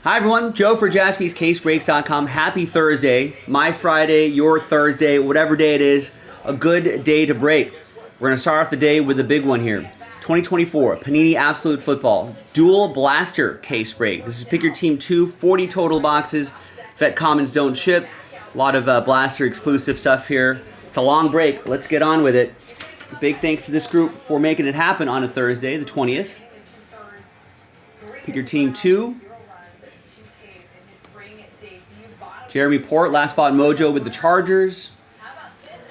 Hi everyone, Joe for JaspysCaseBreaks.com. Happy Thursday. My Friday, your Thursday, whatever day it is, a good day to break. We're going to start off the day with a big one here. 2024 Panini Absolute Football Dual Blaster Case Break. This is Pick Your Team 2, 40 total boxes. Vet Commons don't ship. A lot of Blaster exclusive stuff here. It's a long break. Let's get on with it. Big thanks to this group for making it happen on a Thursday, the 20th. Pick Your Team 2. Jeremy Port, last spot mojo with the Chargers.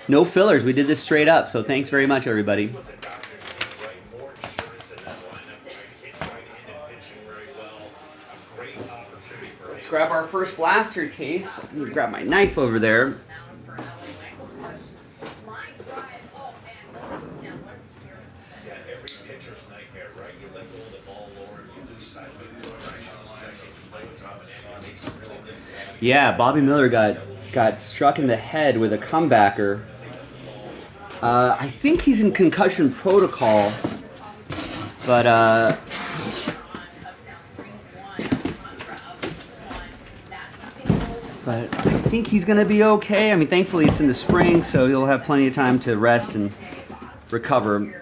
No fillers. We did this straight up, so thanks very much, everybody. Let's grab our first blaster case. Let me grab my knife over there. Yeah, Bobby Miller got struck in the head with a comebacker. I think he's in concussion protocol, but I think he's gonna be okay. I mean, thankfully it's in the spring, so he'll have plenty of time to rest and recover.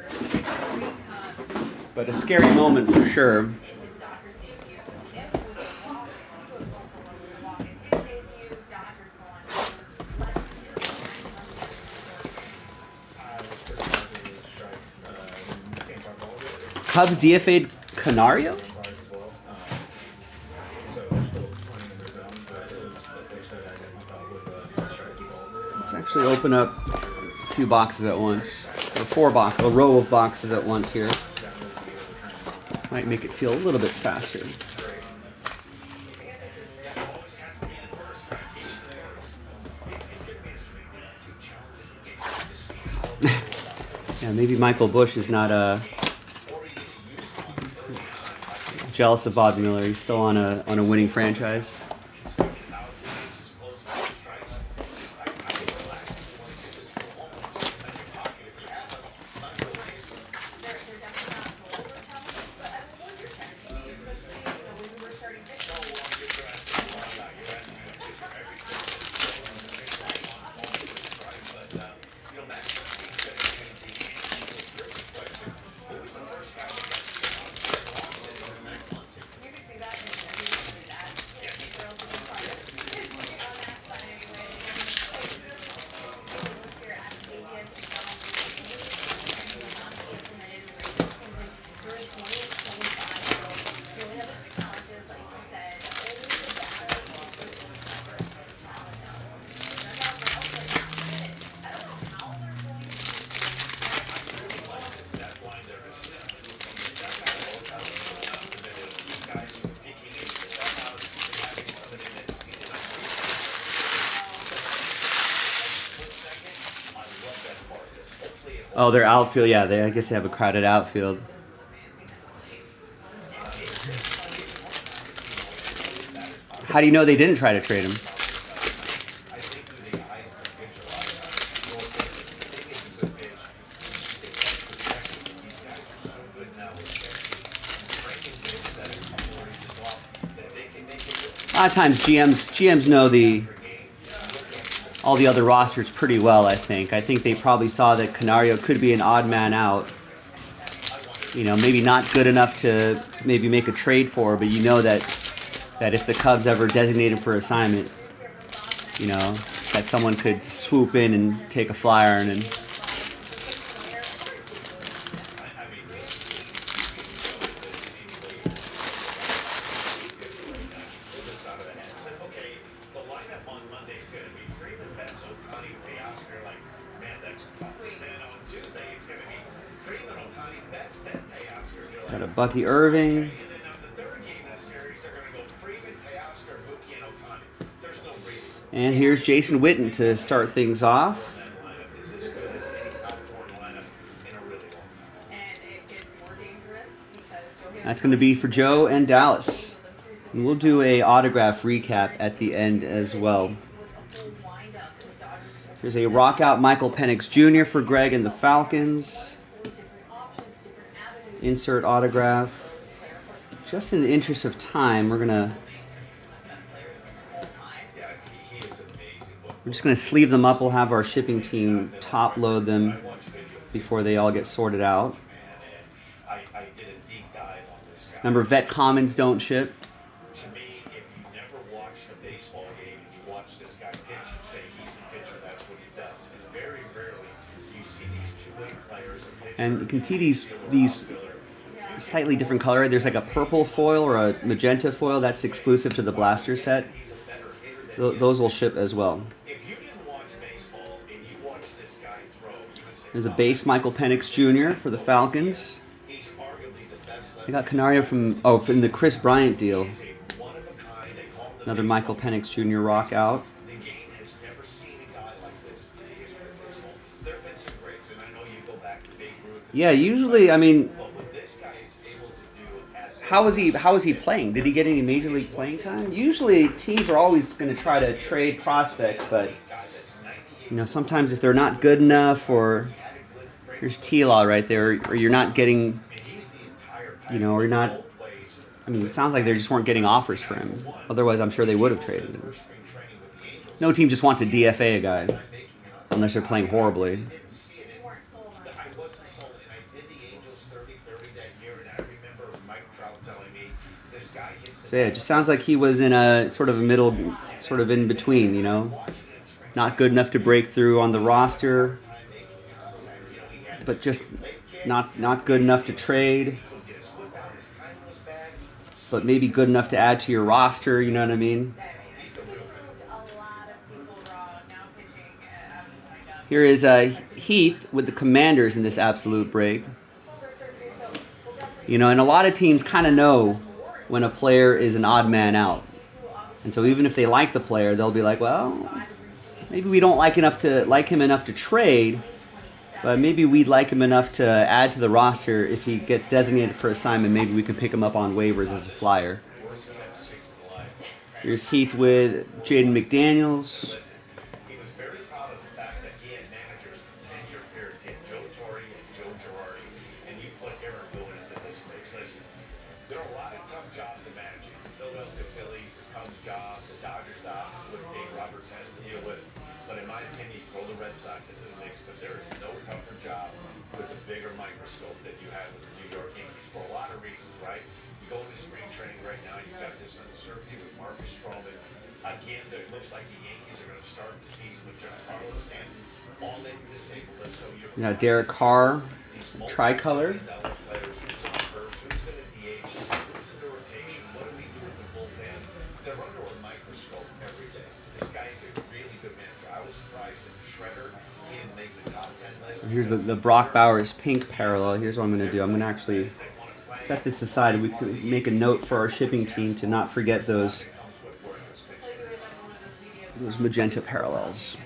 But a scary moment for sure. Cubs DFA'd Canario? Let's actually open up a few boxes at once. Or a row of boxes at once here. Might make it feel a little bit faster. Yeah, maybe Michael Bush is not jealous of Bob Miller. He's still on a winning franchise. Oh, their outfield, yeah, I guess they have a crowded outfield. How do you know they didn't try to trade him? A lot of times GMs know all the other rosters pretty well, I think. I think they probably saw that Canario could be an odd man out. You know, maybe not good enough to maybe make a trade for, but you know that if the Cubs ever designate him for assignment, you know, that someone could swoop in and take a flyer and got a Bucky Irving. And here's Jason Witten to start things off. That's going to be for Joe and Dallas. And we'll do a autograph recap at the end as well. Here's a Rockout Michael Penix Jr. for Greg and the Falcons. Insert autograph. Just in the interest of time, we're going to We're just going to sleeve them up. We'll have our shipping team top load them before they all get sorted out. Remember, vet commons don't ship. To me, if you never watched a baseball game and you watch this guy pitch and say he's a pitcher, that's what he does. And very rarely do you see these two-way players a pitcher. And you can see these slightly different color. There's like a purple foil or a magenta foil that's exclusive to the blaster set. Those will ship as well. If you didn't watch baseball and you watch this guy throw, you would say, There's a base Michael Penix Jr. for the Falcons. he's arguably the best They got Canario from the Chris Bryant deal. He's a one-of-a-kind. They call him Another Michael Penix Jr. rock out. the game has never seen a guy like this in the history of baseball. There have been some greats, and I know you go back to Babe Ruth. Yeah, usually, I mean, But what this guy is able to do at how is he playing? Did he get any major league playing time? Usually teams are always going to try to trade prospects, but you know, sometimes if they're not good enough, or here's T-Law right there, or you're not getting, you know, or you're not, I mean, it sounds like they just weren't getting offers for him. Otherwise, I'm sure they would have traded him. No team just wants to DFA a guy, unless they're playing horribly. I wasn't sold, and I did the Angels 30-30 that year, and I remember Mike Trout telling me, this guy hits the So yeah, it just sounds like he was in a sort of a middle, sort of in between, you know. Not good enough to break through on the roster, but just not good enough to trade, but maybe good enough to add to your roster, you know what I mean? Here is Heath with the Commanders in this absolute break. You know, and a lot of teams kind of know when a player is an odd man out. And so even if they like the player, they'll be like, well, maybe we don't like him enough to trade, but maybe we'd like him enough to add to the roster. If he gets designated for assignment, maybe we can pick him up on waivers as a flyer. Here's Heath with Jaden McDaniels. He was very proud of the fact that he had managers for 10-year periods. He had Joe Torre and Joe Girardi, and you put Aaron Boone into this mix. Listen, there are a lot of tough jobs in managing. The Philadelphia Phillies, the Cubs job, the Dodgers job, what Dave Roberts has to deal with. But in my opinion, you throw the Red Sox into the mix, but there is no tougher job with a bigger microscope that you have with the New York Yankees for a lot of reasons, right? You go into spring training right now, you've got this uncertainty with Marcus Stroman. Again, it looks like the Yankees are going to start the season with Giancarlo Stanton all in disabled. So you're Now Derek Carr, tricolor. players who's on first, who's going to DH, who's in the rotation, what do we do with the bullpen? They're under a microscope every day. This guy's a really good manager. I was surprised that Shredder didn't make the top 10 list. Here's the Brock Bowers pink parallel. Here's what I'm going to do. I'm going to actually set this aside. We can make a note for our shipping team to not forget those magenta parallels.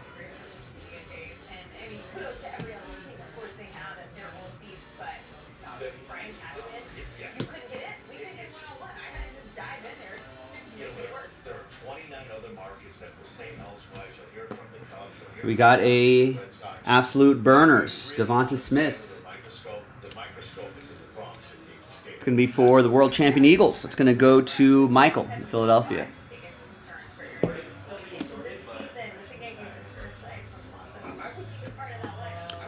We got a absolute burners, Devonta Smith. It's going to be for the world champion Eagles. It's going to go to Michael in Philadelphia.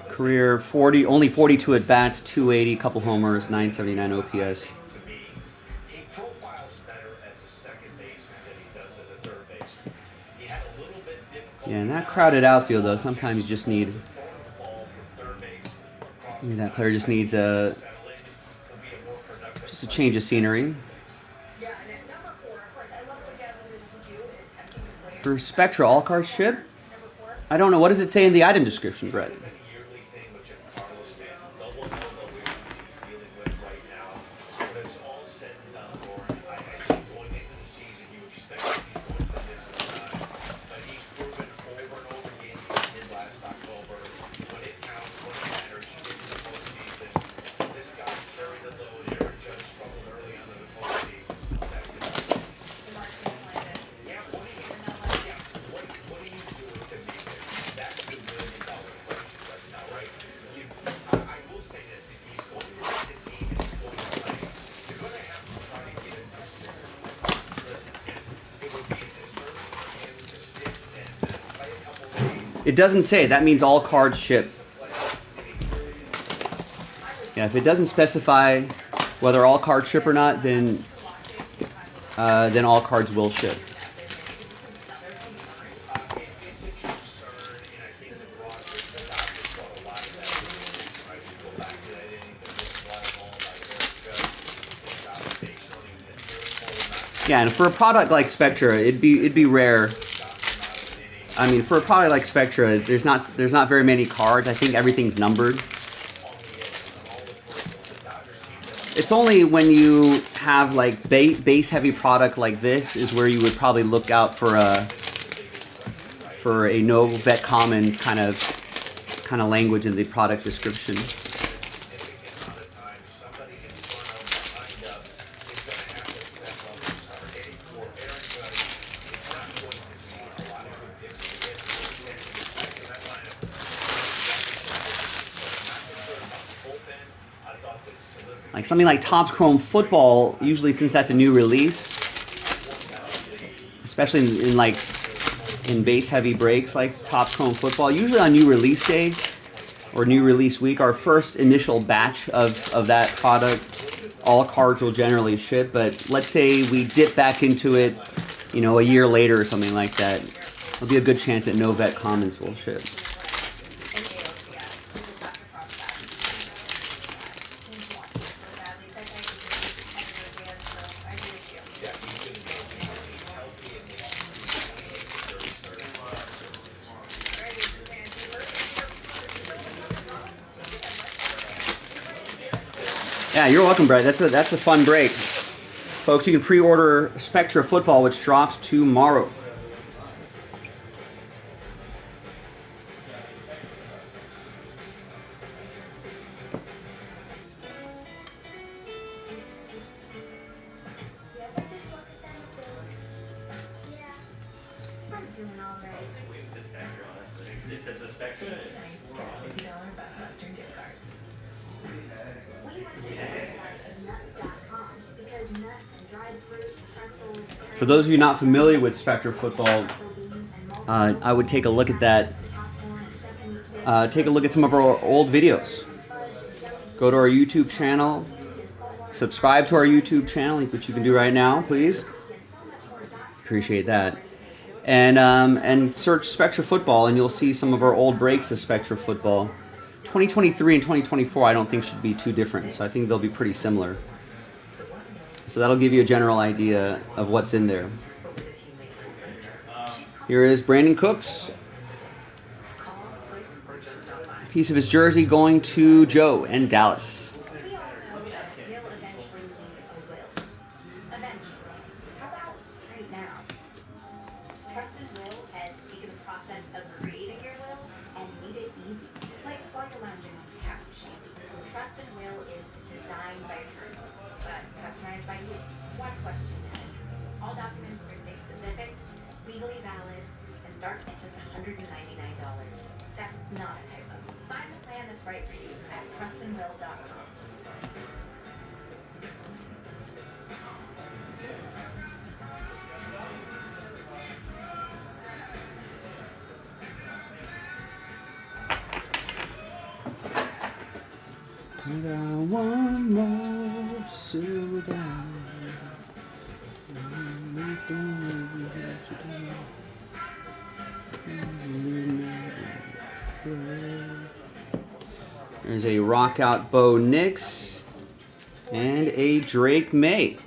Career 40, only 42 at bats, 280, couple homers, 979 OPS. He profiles better as a second baseman than he does as a third baseman. He had a little bit difficult. Yeah, in that crowded outfield, though, sometimes you just need, that player just needs just a change of scenery. For Spectra all-card ship, I don't know. What does it say in the item description, Brett? Yearly thing with Giancarlo Stanton, no issues he's dealing with right now. But it's all said and done, Lauren. I think going into the season, you expect that he's going to miss some time. But he's proven over and over again he did last October. When it counts, when it matters, you get to the postseason. This guy carried the load. Aaron Judge struggled early on in the postseason. That's going to be. Yeah, what do you do with the That's the $1 million question. It doesn't say. That means all cards ship. Yeah, if it doesn't specify whether all cards ship or not, then all cards will ship. Yeah, and for a product like Spectra, it'd be rare. I mean, for a product like Spectra, there's not very many cards. I think everything's numbered. It's only when you have like base heavy product like this is where you would probably look out for a no vet common kind of language in the product description. Like something like Topps Chrome Football, usually since that's a new release, especially in base heavy breaks like Topps Chrome Football, usually on new release day or new release week, our first initial batch of that product, all cards will generally ship. But let's say we dip back into it, you know, a year later or something like that, there'll be a good chance that no vet commons will ship. Yeah, you're welcome, Brett. That's a fun break. Folks, you can pre-order Spectra Football, which drops tomorrow. For those of you not familiar with Spectra Football, I would take a look at that. Take a look at some of our old videos. Go to our YouTube channel. Subscribe to our YouTube channel, which you can do right now, please. Appreciate that. And search Spectra Football, and you'll see some of our old breaks of Spectra Football. 2023 and 2024, I don't think should be too different, so I think they'll be pretty similar. So that'll give you a general idea of what's in there. Here is Brandon Cooks. A piece of his jersey going to Joe in Dallas. Legally valid and start at just $199. That's not a typo. Find the plan that's right for you at trustandwill.com. Put out one more silver down. There's a Rockout Bo Nix and a Drake May.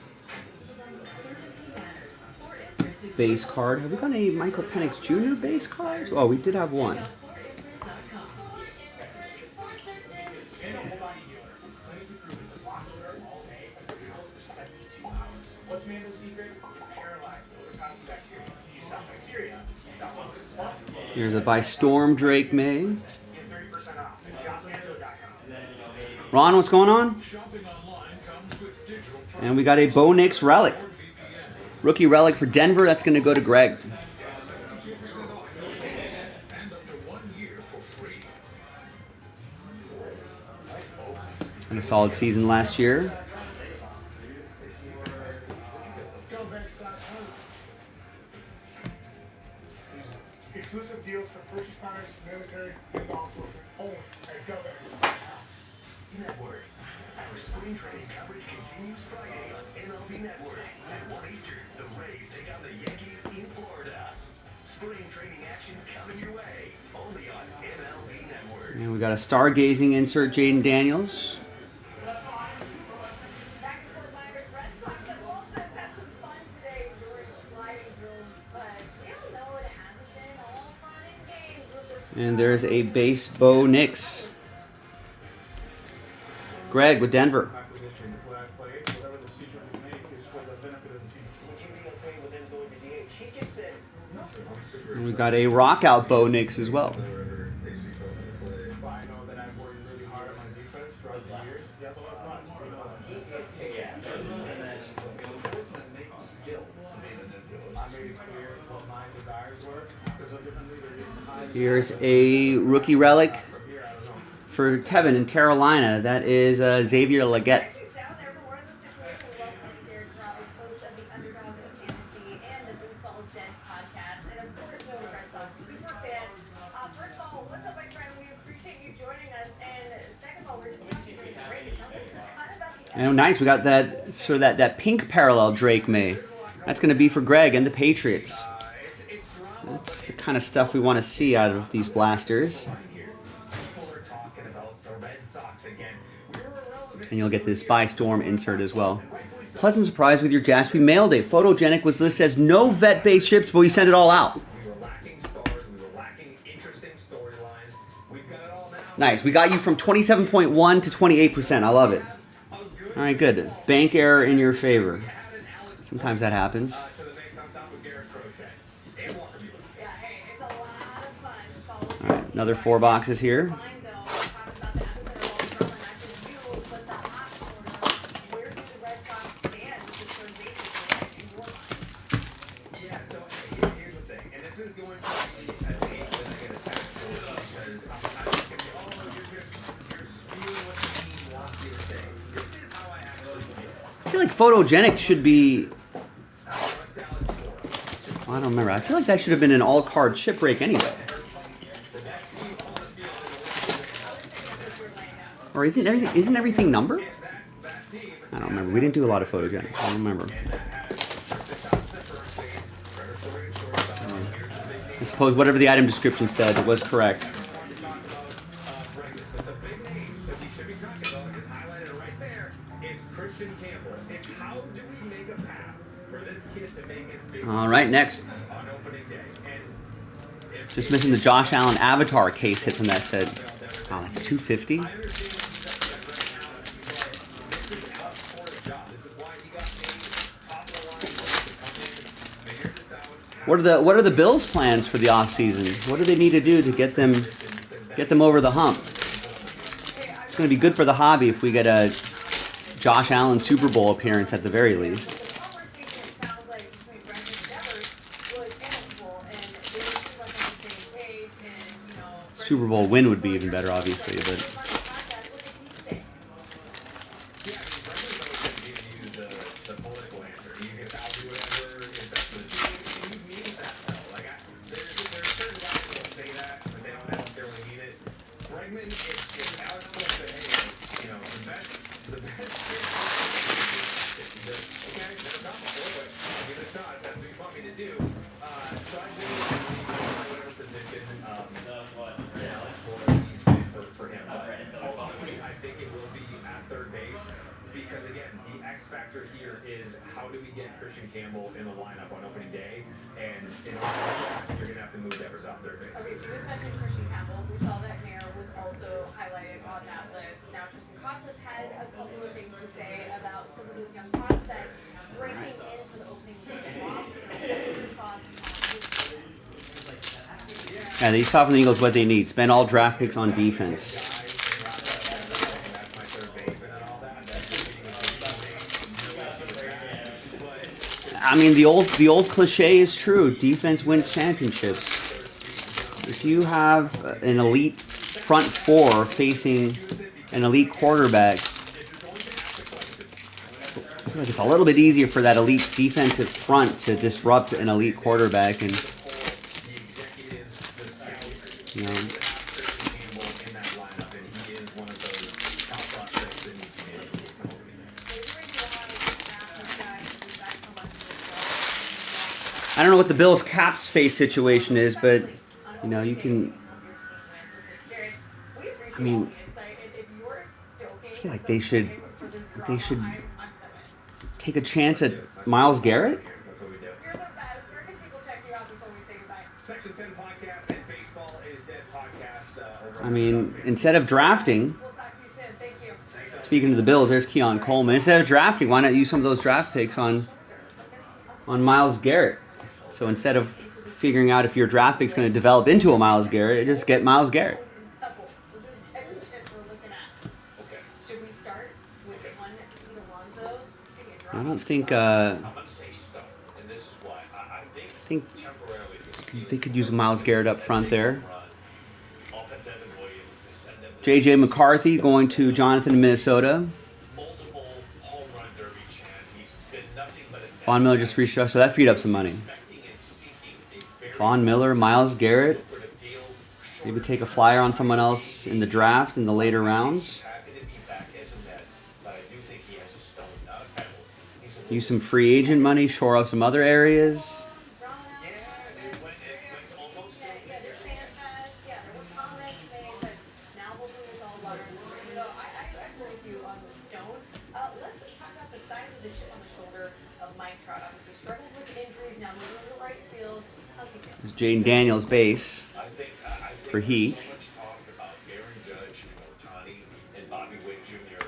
Base card. Have we got any Michael Penix Jr. base cards? Oh, we did have one. Here's a by Storm Drake May. Ron, what's going on? And we got a Bo Nix relic. Rookie relic for Denver. That's going to go to Greg. And a solid season last year. Exclusive deals for first responders, military, and law enforcement only at GovX. Network. Our spring training coverage continues Friday on MLB Network. At 1 Eastern, the Rays take on the Yankees in Florida. Spring training action coming your way. Only on MLB Network. And we got a stargazing insert, Jaden Daniels. Back to the Red Sox and Wolves had some fun today during sliding drills, but we all know it hasn't been all fun and games with this. And there's a base Bo Nix. Greg with Denver. My position is what I play. Whatever decision we make is for the benefit of the team. Would you be okay with him going to DH? He just said And we got a rockout Bo Nix as well. But I know that I've worked really hard on my defense throughout the years. He has a lot of fun. You know, I made it clear what my desires were. There's a different leader. Here's a rookie relic Here, I don't know. for Kevin in Carolina. That is Xavier Leggett. Sound there for more of the situation. We welcome Derek Ross, host of the Underdog of Fantasy and the Baseball's Den podcast, and of course, no Red Sox super fan. First of all, what's up, my friend? We appreciate you joining us. And second of all, we're just talking to Drake. It sounds like you're kind of about the And nice, we got that sort of that pink parallel Drake May. That's going to be for Greg and the Patriots. That's the kind of stuff we want to see out of these blasters. people are talking about the Red Sox again. We were irrelevant. And you'll get this by storm insert as well. Pleasant surprise with your Jaspy mail day. Photogenic was listed as no vet-based ships, but we sent it all out. We were lacking stars. We were lacking interesting storylines. We've got it all now. Nice. We got you from 27.1 to 28%. I love it. All right, good. Bank error in your favor. Sometimes that happens. To the mix on top of Garrett Crochet and Walker Buehler. Yeah, hey, it's a lot of fun to follow. All right, another 4 boxes here. Fine, though, talking about the epicenter of all the drama, not just you, but the hot corner. Where do the Red Sox stand with this third base situation in your mind? Yeah, so here's the thing, and this is going to be a tape that I get attacked for because I'm just going to be, you're spewing what the team wants you to say. This is how I actually feel. I feel like Photogenic should be... West Alex Cora. I don't remember. I feel like that should have been an all-card chip break anyway. The best team on the field in the Or isn't everything numbered? that team I don't remember. We didn't do a lot of Photogenic. I don't remember. I suppose whatever the item description said was correct. But the big name that we should be talking about is highlighted right there is Christian Campbell. It's how do we make a path for this kid to make his big All right, next. on opening day. And if Just missing the Josh Allen Avatar case hit from that set. Oh, that's 250. I understand what he's done right now, this is Alex Cora's job. This is why he got paid top of the line to come in, figure this out. What are the Bills' plans for the offseason? What do they need to do to get them over the hump? It's going to be good for the hobby if we get a Josh Allen Super Bowl appearance at the very least. The conversation, it sounds like, between Brendan and Devers was amicable, and they were pretty much on the same page, and, you know... Super Bowl win would be even better, obviously, but... Yeah, I mean, Brendan's always going to give you the political answer. He's going to tell you whatever is best for the team. And he means that, though. Like, there's certain guys that will say that, but they don't necessarily mean it. Bregman, if Alex Cora said, hey, you know, the best okay, never done before, but I'll give it a shot if that's what you want me to do. So I think whatever position Alex Cora sees fit for him. Ultimately, I think it will be at third base because, again, the X factor here is how do we get Christian Campbell in the lineup on opening day? And in order to do that, you're going to have to move Devers off third base. Okay, so you just mentioned Christian Campbell. We saw that Mayer was also highlighted on that list. Now, Tristan Casas had a couple of things to say about some of those young prospects breaking in for the opening day roster. What are your thoughts on his defense? Yeah, they saw from the Eagles what they need. Spend all draft picks on defense. That's my third baseman and all that. I mean, the old cliche is true. Defense wins championships. If you have an elite front four facing an elite quarterback, I feel like it's a little bit easier for that elite defensive front to disrupt an elite quarterback and I don't know what the Bills' cap space situation is, but you know, you can. I mean, I feel like they should take a chance at Myles Garrett. That's what we do. You're the best. Where can people check you out before we say goodbye? Section 10 podcast and Baseball is Dead podcast. Over I mean, instead of drafting, We'll talk to you soon. Thank you. speaking of the Bills, there's Keon Coleman. Instead of drafting, why not use some of those draft picks on Myles Garrett? So instead of figuring out if your draft pick's going to develop into a Myles Garrett, just get Myles Garrett. Those are the type of chips we're looking at. Okay. Should we start with one Pete Alonso? Speaking of I draft, don't think I'm going to say stuff, and this is why. I think think temporarily the Steelers they could use Myles Garrett up front there. run off of Devin Williams to send them to J.J. McCarthy going to Jonathan in Minnesota. multiple home run derby champ. He's been nothing but a Von Miller just restructured, so that freed up some money. expecting and seeking a very Von Miller, Myles Garrett. lucrative deal. Maybe take a flyer on someone else in the draft in the later rounds. Happy to be back as a Met, but I do think he has a stone, not a pebble. He's a Use some free agent money, shore up some other areas. thrown out Yeah, there. it went almost. Yeah, there's fan fest. Yeah, there were comments made, but now we'll do with all water. So I agree with you on the stone. Let's talk about the size of the chip on the shoulder of Mike Trout. Obviously struggled with injuries. Now moving to the right field. How's he feeling? Jaden Daniels base. I think For Heath. There's so much talk about Aaron Judge and Otani and Bobby Witt Jr.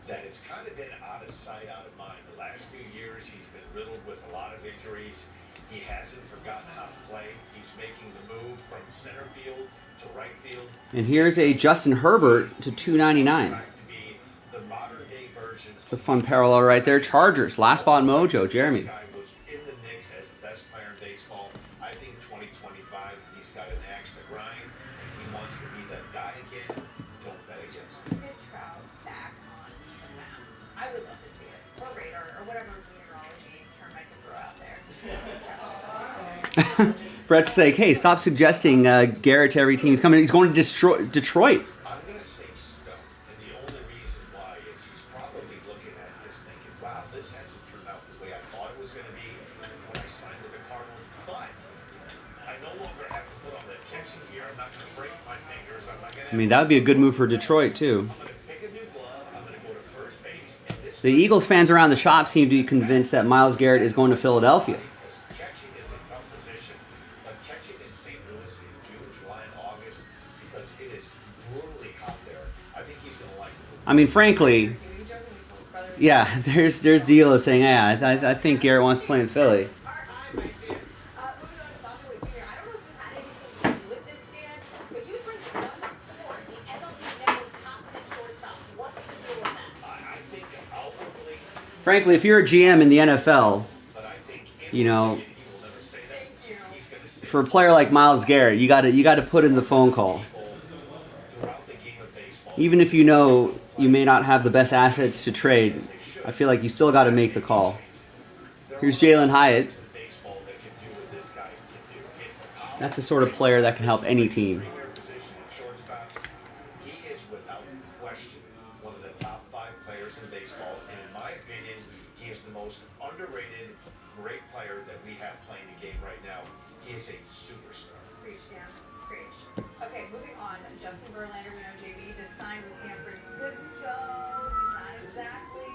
that it's kind of been out of sight, out of mind. The last few years, he's been riddled with a lot of injuries. He hasn't forgotten how to play. He's making the move from center field to right field. And here's a Justin Herbert to $2.99. Trying to be the modern day version. It's a fun parallel right there. Chargers, last spot mojo, Jeremy. This guy was in the mix as the best player in baseball. I think 2025, he's got an axe to grind, and he wants to be that guy again. Don't bet against him. Get Trout back on the map. I would love to see it. Or radar, or whatever meteorology term I can throw out there. Brett's like, hey, stop suggesting Garrett to every team. He's coming. He's going to Detroit. I'm going to say stone, and the only reason why is he's probably looking at this thinking, wow, this hasn't turned out the way I thought it was going to be when I signed with the Cardinals, but I no longer have to put on that catching gear. I'm not going to break my fingers. I'm not going to I mean, that would be a good move for Detroit, too. I'm going to pick a new glove. I'm going to go to first base, and this The Eagles fans around the shop seem to be convinced that Myles Garrett is going to Philadelphia. because catching is a tough position, but catching in St. Louis in June, July, and August, because it is brutally hot there, I think he's going to like it. I mean, frankly, Are you joking? We told his brother was yeah, there's D'Lo saying, yeah, I think Garrett wants to play in Philly. moving on to Bobby Witt Jr. I don't know if you had anything to do with this, Dan, but he was ranked number 4 in the MLB Network top 10 shortstop. What's the deal with that? I think outwardly, Frankly, if you're a GM in the NFL, but I think you know, he will never say that. Thank you. He's going to say for a player like Myles Garrett, you got to put in the phone call. throughout the game of baseball. Even if you know you may not have the best assets to trade, I feel like you still got to make the call. Here's Jalen Hyatt. Baseball that can do what this guy can do. Hit for power. That's the sort of player that can help any team. Premier position at shortstop. He is without question one of the top 5 players in baseball, and in my opinion, he is the most underrated, great player that we have playing the game right now. He is a superstar. Preach, Dan. Preach. Okay, moving on. Justin Verlander, we know JV just signed with San Francisco. Not exactly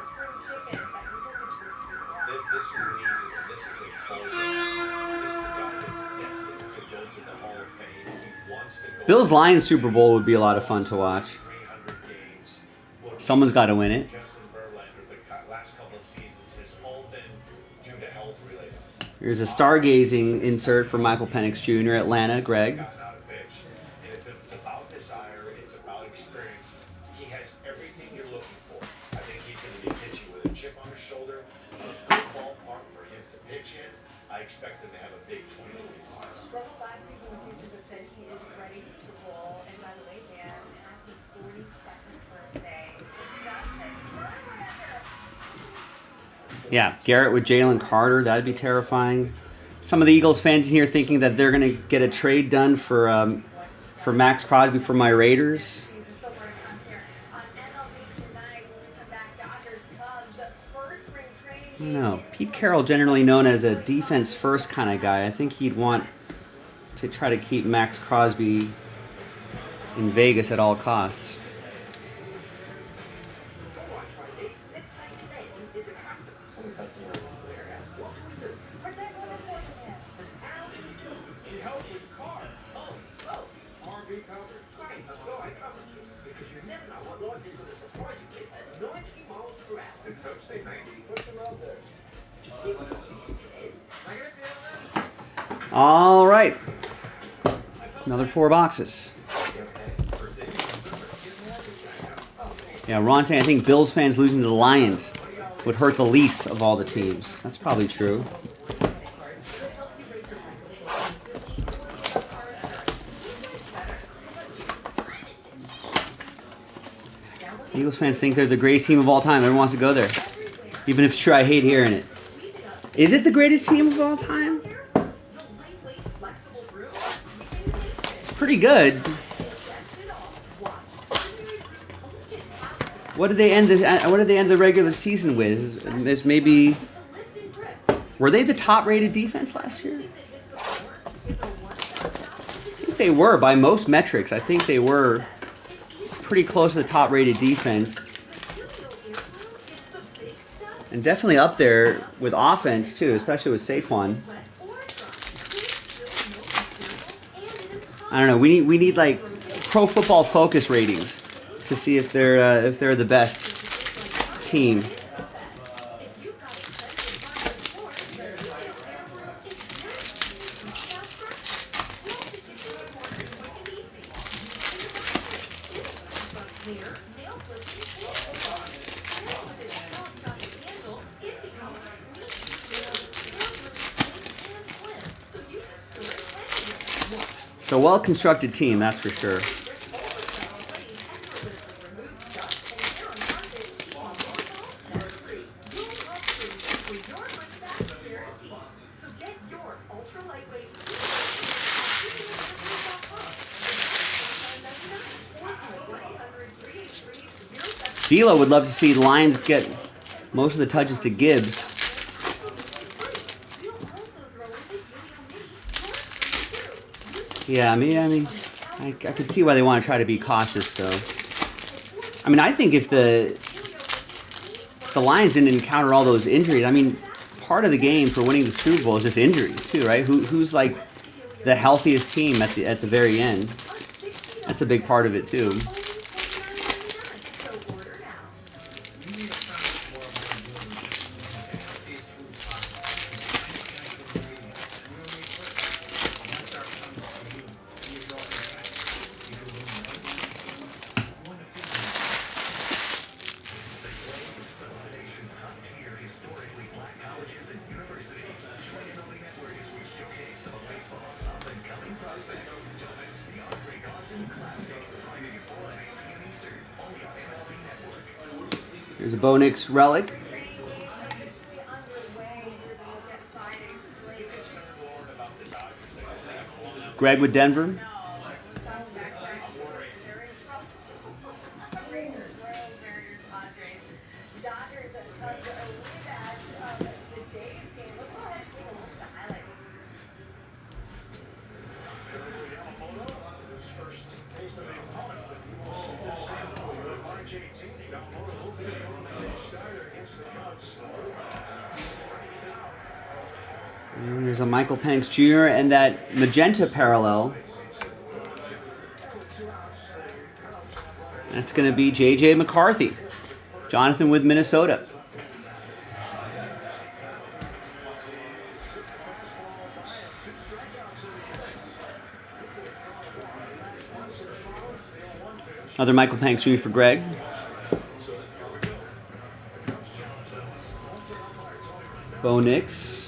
spring chicken, but he's looking for spring. This is an easy one. This is a bold one. This is a guy that's destined to go to the Hall of Fame. He wants to go. Bills Lions Super Bowl would be a lot of fun to watch. 300 games. What Someone's got to win it. Justin Verlander, the last couple of seasons has all been due to health related. Here's a stargazing insert for Michael Penix Jr., Atlanta, Greg. Gotten out of pitch. And if it's about desire, it's about experience. He has everything you're looking for. I think he's going to be pitching with a chip on his shoulder, a good ballpark for him to pitch in. I expect him to have a big 2025. Struggled last season with Houston, but said he is ready to roll. And by the way, Dan, happy 42nd birthday. Yeah, Garrett with Jalen Carter, that'd be terrifying. Some of the Eagles fans in here thinking that they're going to get a trade done for Max Crosby for my Raiders. Season so far to come here on MLB tonight. When we come back, Dodgers, Cubs, first spring training. No, Pete Carroll, generally known as a defense-first kind of guy. I think he'd want to try to keep Max Crosby in Vegas at all costs. Protect what's important to him. Need help with the car. RV coverage. Because you never know what life is going to surprise you with at 90 miles per hour. Don't say 90. Push them out there. You're going to be scared. I gotta feel this. All right. Another 4 boxes. Yeah, Ron saying I think Bills fans losing to the Lions would hurt the least of all the teams. That's probably true. Eagles fans think they're the greatest team of all time. Everyone wants to go there. Even if it's true, I hate hearing it. Is it the greatest team of all time? It's pretty good. What did they end the regular season with? There's maybe. Were they the top-rated defense last year? I think they were by most metrics. I think they were pretty close to the top-rated defense, and definitely up there with offense too, especially with Saquon. I don't know. We need like Pro Football Focus ratings to see if they're the best team. It's a well-constructed team, that's for sure. D'Lo would love to see the Lions get most of the touches to Gibbs. Yeah, I mean, I could see why they want to try to be cautious, though. I mean, I think if the Lions didn't encounter all those injuries, I mean, part of the game for winning the Super Bowl is just injuries, too, right? Who's like the healthiest team at the very end? That's a big part of it, too. Here's a Bo Nix relic. Greg with Denver. And there's a Michael Penix Jr. and that magenta parallel. That's going to be J.J. McCarthy. Jonathan with Minnesota. Another Michael Penix Jr. for Greg. Bo Nix.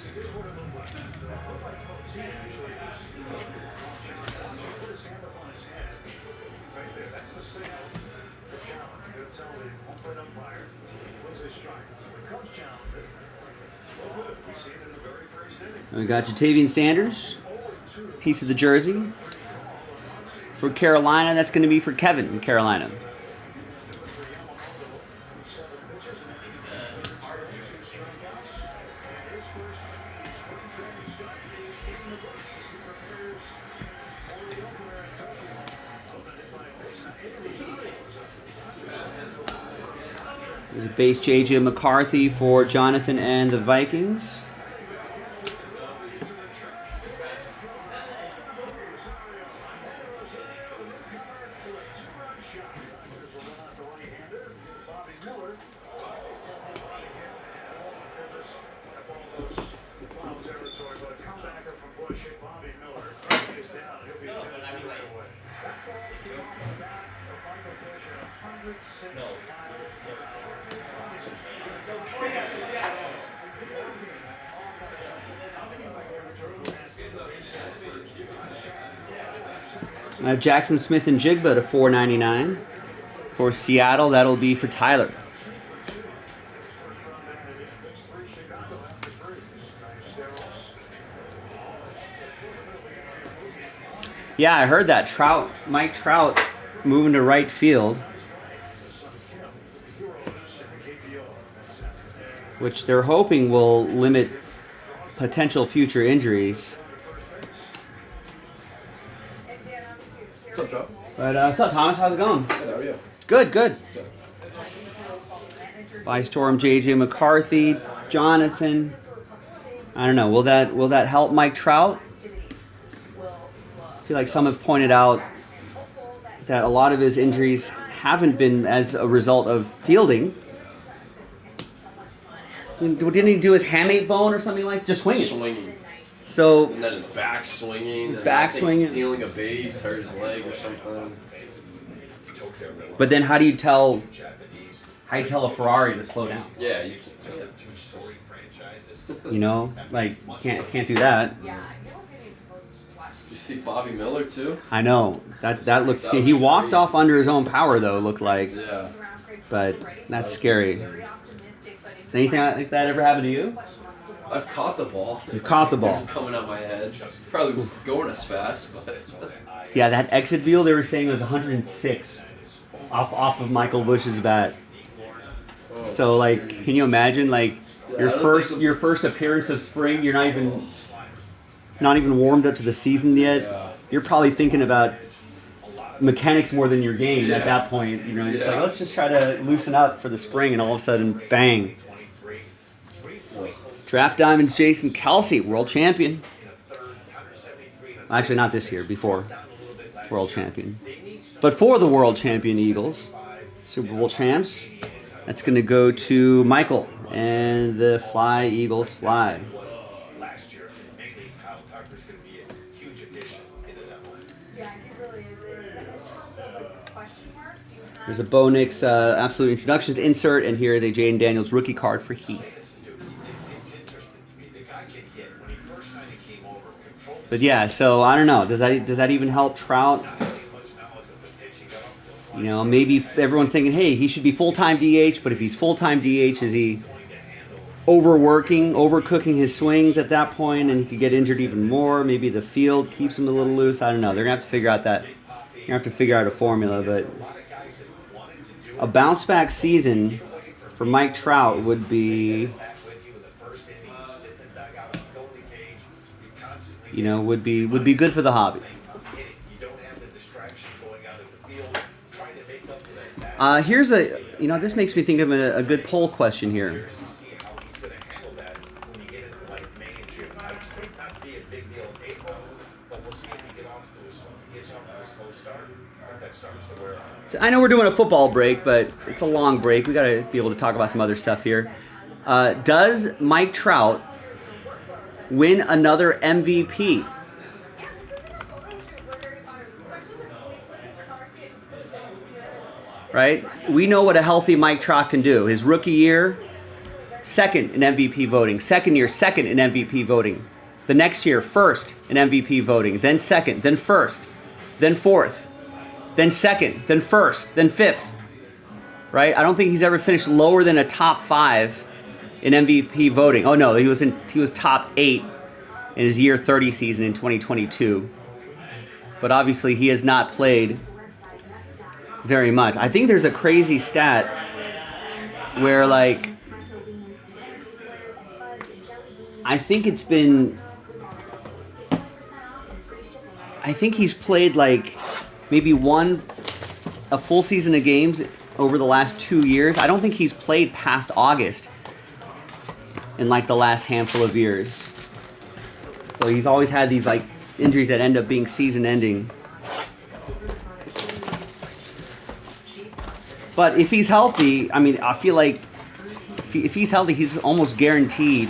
We got Jatavian Sanders, piece of the jersey. For Carolina, that's going to be for Kevin in Carolina. There's a base J.J. McCarthy for Jonathan and the Vikings. Jackson Smith and Jigba to $4.99 for Seattle. That'll be for Tyler. Yeah, I heard that. Mike Trout moving to right field, which they're hoping will limit potential future injuries. What's up, Joe? But what's up, Thomas? How's it going? Good, how are you? Good, good. By Storm, J.J. McCarthy, Jonathan. I don't know. Will that help Mike Trout? I feel like some have pointed out that a lot of his injuries haven't been as a result of fielding. Didn't he do his hamate bone or something like that? Just swinging. Swinging. So And then his back swinging. And back I think swinging. Stealing a base, hurt his leg or something. but then how do you tell a Ferrari to slow down? Yeah, you You know, like can't do that. You see Bobby Miller too? I know that looks. That was He walked crazy. off under his own power though. It looked like, Yeah. but that's scary. Has anything like that ever happened to you? I've caught the ball. You've caught the It ball. was coming out my head. Probably was going as fast, but Yeah, that exit view they were saying was 106 off of Michael Bush's bat. So like, can you imagine like your first appearance of spring? You're not even warmed up to the season yet. Yeah. You're probably thinking about mechanics more than your game at that point. You know, it's like let's just try to loosen up for the spring, and all of a sudden, bang! Draft Diamonds, Jason Kelsey, world champion. Actually, not this year. Before, world champion. But for the world champion Eagles, Super Bowl champs, that's going to go to Michael and the Fly Eagles Fly. Last year, mainly Kyle Tucker's going to be a huge addition into that line. Yeah, he really is. In terms of like a question mark, do you have There's a Bo Nix Absolute Introductions insert, and here is a Jaden Daniels rookie card for Heath. Listen, dude, it's interesting to me. The guy can hit. When he first signed, he came over, controlled But yeah, so I don't know. Does that even help Trout? not having much knowledge of the pitch. He got off to a You know, maybe everyone's thinking, hey, he should be full-time DH, but if he's full-time DH, is he overcooking his swings at that point, and he could get injured even more? Maybe the field keeps him a little loose. I don't know. They're going to have to figure out that. You're going to have to figure out a formula, but a bounce-back season for Mike Trout would be, back with you in the first inning, sit in the dugout, go in the cage. You constantly you know, would be good for the hobby. hitting. You don't have the distraction going out in the field, trying to make up for that back. Here's this makes me think of a good poll question here. To see how he's going to handle that when you get into like May and June. I expect not to be a big deal in April, but we'll see if he gets off to a slow start. If that starts to wear on. So I know we're doing a football break, but it's a long break. We got to be able to talk about some other stuff here. Does Mike Trout win another MVP? Right? We know what a healthy Mike Trout can do. His rookie year, second in MVP voting. Second year, second in MVP voting. The next year, first in MVP voting. Then second, then first, then fourth, then second, then first, then fifth. Right? I don't think he's ever finished lower than a top 5 in MVP voting. Oh no, he was top 8 in his year 30 season in 2022. But obviously he has not played very much. I think there's a crazy stat where like I think it's been I think he's played like maybe a full season of games over the last 2 years. I don't think he's played past August in like the last handful of years. So he's always had these like injuries that end up being season ending. But if he's healthy, I mean, I feel like if he's healthy, he's almost guaranteed,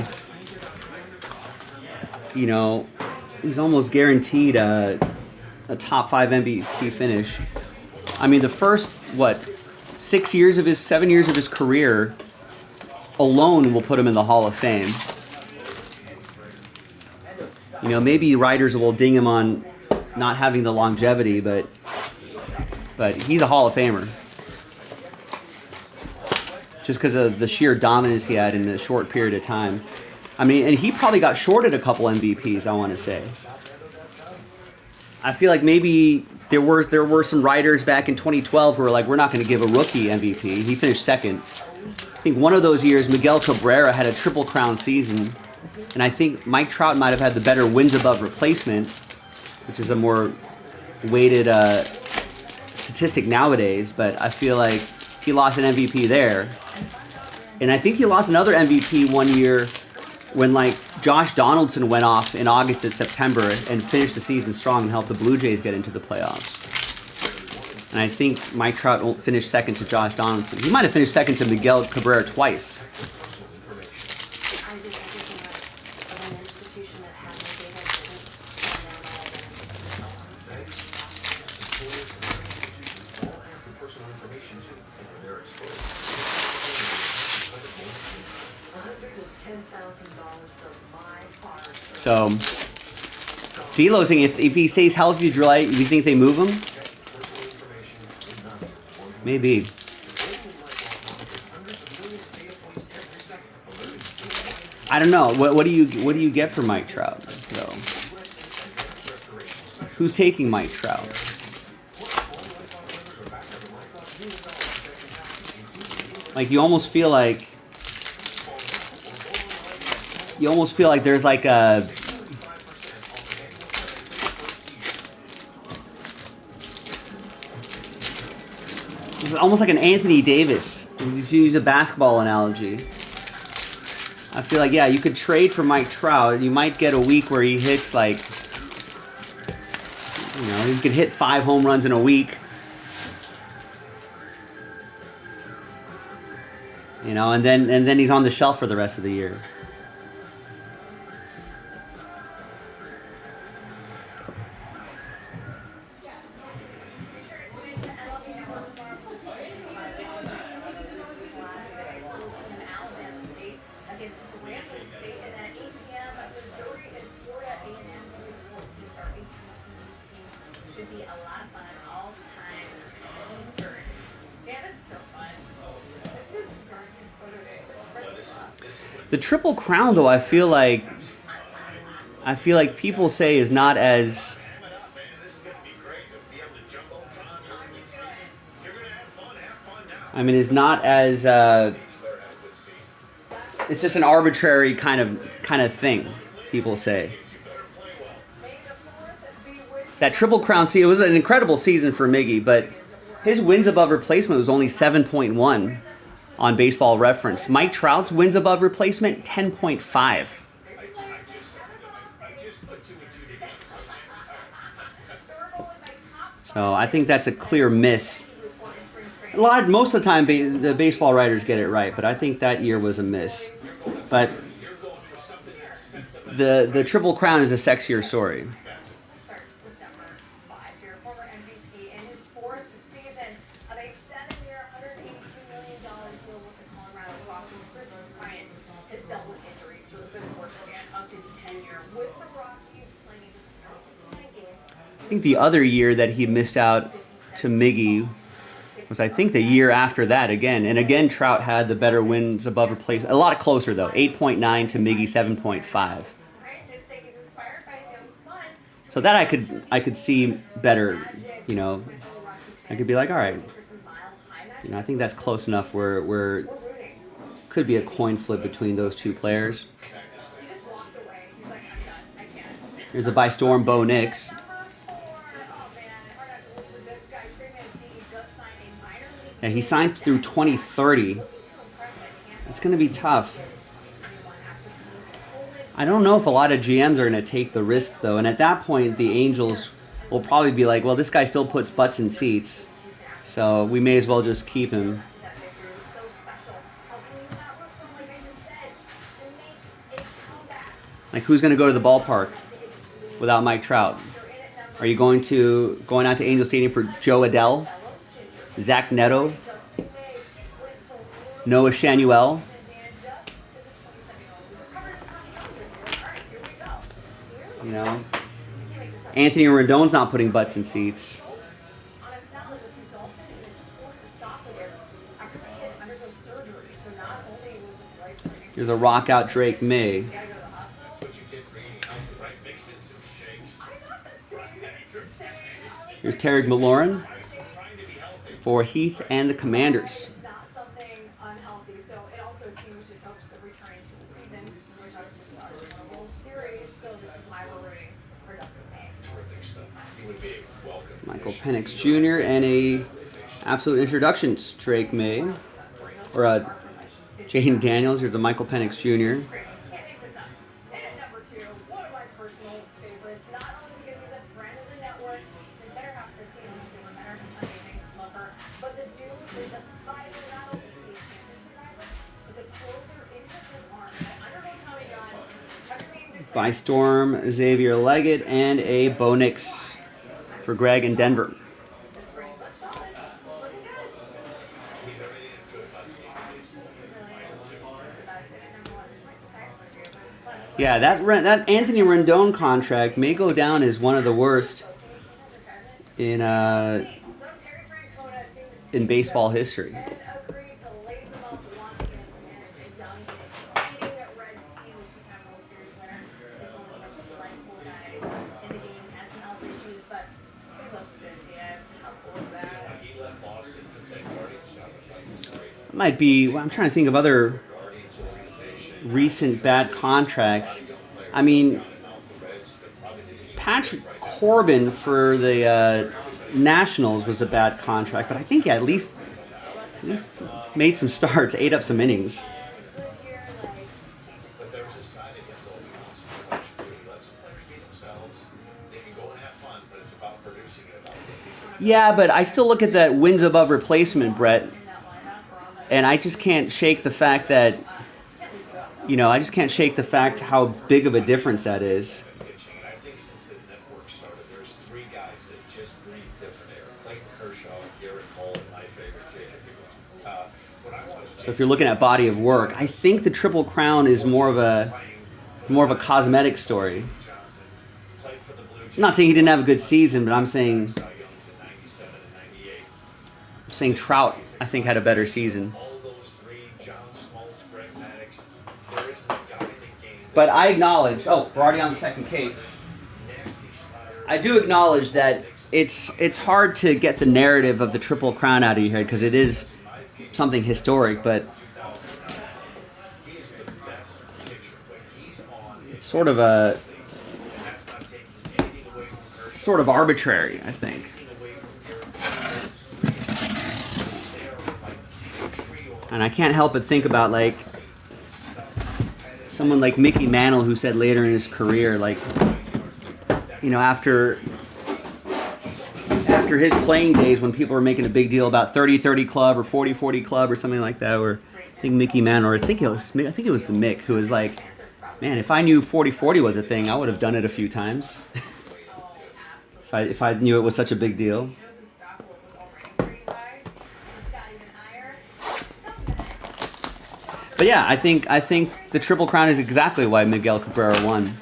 you know, he's almost guaranteed a top 5 MVP finish. I mean, the first, 7 years of his career alone will put him in the Hall of Fame. You know, maybe writers will ding him on not having the longevity, but he's a Hall of Famer. Just because of the sheer dominance he had in a short period of time. I mean, and he probably got shorted a couple MVPs, I want to say. I feel like maybe there were some writers back in 2012 who were like, we're not going to give a rookie MVP. He finished second. I think one of those years, Miguel Cabrera had a triple crown season. And I think Mike Trout might have had the better wins above replacement, which is a more weighted statistic nowadays. But I feel like he lost an MVP there. And I think he lost another MVP one year when like Josh Donaldson went off in August and September and finished the season strong and helped the Blue Jays get into the playoffs. And I think Mike Trout won't finish second to Josh Donaldson. He might have finished second to Miguel Cabrera twice. So, D'Lo's saying if he stays healthy, July, you think they move him? Maybe. I don't know. What do you get for Mike Trout? So, who's taking Mike Trout? Like you almost feel like there's like a it's almost like an Anthony Davis. You use a basketball analogy. I feel like, yeah, you could trade for Mike Trout. You might get a week where he hits like, you know, he could hit 5 home runs in a week. You know, and then he's on the shelf for the rest of the year. The Triple Crown, though, I feel like people say is not as. I mean, is not as. It's just an arbitrary kind of thing. People say. That Triple Crown, see, it was an incredible season for Miggy, but his wins above replacement was only 7.1 on Baseball Reference. Mike Trout's wins above replacement, 10.5. So I think that's a clear miss. Most of the time, the baseball writers get it right, but I think that year was a miss. But the Triple Crown is a sexier story. I think the other year that he missed out to Miggy was, I think, the year after that again. And again, Trout had the better wins above replacement. A lot closer, though. 8.9 to Miggy 7.5. So that I could see better, you know. I could be like, all right. You know, I think that's close enough where could be a coin flip between those two players. Here's a by Storm Bo Nix. Yeah, he signed through 2030. It's going to be tough. I don't know if a lot of GMs are going to take the risk, though. And at that point, the Angels will probably be like, well, this guy still puts butts in seats, so we may as well just keep him. Like, who's going to go to the ballpark without Mike Trout? Are you going out to Angel Stadium for Joe Adell, Zach Neto, Noah Shanuel? You know, Anthony Rendon's not putting butts in seats. There's a rock out Drake May. Here's Terry McLaurin for Heath and the Commanders. Not something unhealthy. So it also seems just hopes of returning to the season, which obviously we are in a World Series. So this is why we're rooting for Dustin May. Michael Penix Jr. and a absolute introductions Drake May, or Jaden Daniels. Here's the Michael Penix Jr. Can't make this up. And at number 2, one of my personal favorites, not only because he's a friend of the network, his better half Christine, who's been American amazing, love her, but the dude is a fighter, not only is he a cancer survivor, but the closer into his arm. Undergo Tommy John, By Storm, Xavier Leggett, and a Bo Nix for Greg in Denver. the spring looks solid, looking good. He's everything that's good about the game of baseball. He's The best, and number 1 is my surprise for you, but it's fun. Yeah, that Anthony Rendon contract may go down as one of the worst in So Terry Francona seemed to in baseball history. and agreed to lace him up once again to manage a young and exciting Reds team. The 2-time World Series winner is one of the most delightful guys in the game. Had some health issues, but he loves good, Dan. How cool is that? He left Boston to play Guardians shot was great. Might be. Well, I'm trying to think of other Guardians organization. recent bad contracts. I mean, Patrick Corbin for the Nationals was a bad contract, but I think he at least made some starts, ate up some innings. But there's a side of him though, he wants to do what you do. He lets the players be themselves. They can go and have fun, but it's about producing it about getting. Yeah, but I still look at that wins above replacement, Brett, and I just can't shake the fact that, I just can't shake the fact how big of a difference that is. Pitching. And I think since the network started, there's 3 guys that just breathe different air. Clayton Kershaw, Garrett Cole, and my favorite, Jacob DeGrom. When I watched So if you're looking at body of work, I think the Triple Crown is more of a cosmetic story. Johnson played for the Blue Jays, I'm not saying he didn't have a good season, but I'm saying Cy Youngs in 97 and 98. Trout, I think, had a better season. All those 3, John Smoltz, Greg Maddux, there isn't a guy that gained But I acknowledge, we're already on the second case. nasty slider. I do acknowledge that it's hard to get the narrative of the Triple Crown out of your head because it is something historic, but He is the best pitcher. When he's on, it's sort of that's not taking anything away from Kershaw, sort of arbitrary, I think. anything away from Garrett Cole. They are like a trio. And I can't help but think about like someone like Mickey Mantle who said later in his career, like, after his playing days when people were making a big deal about 30-30 club or 40-40 club or something like that, or I think Mickey Mantle, or I think it was the Mick who was like, man, if I knew 40-40 was a thing, I would have done it a few times. if I knew it was such a big deal. Whose stock was already pretty high, just got even higher. The Mets. But yeah, I think the Triple Crown is exactly why Miguel Cabrera won.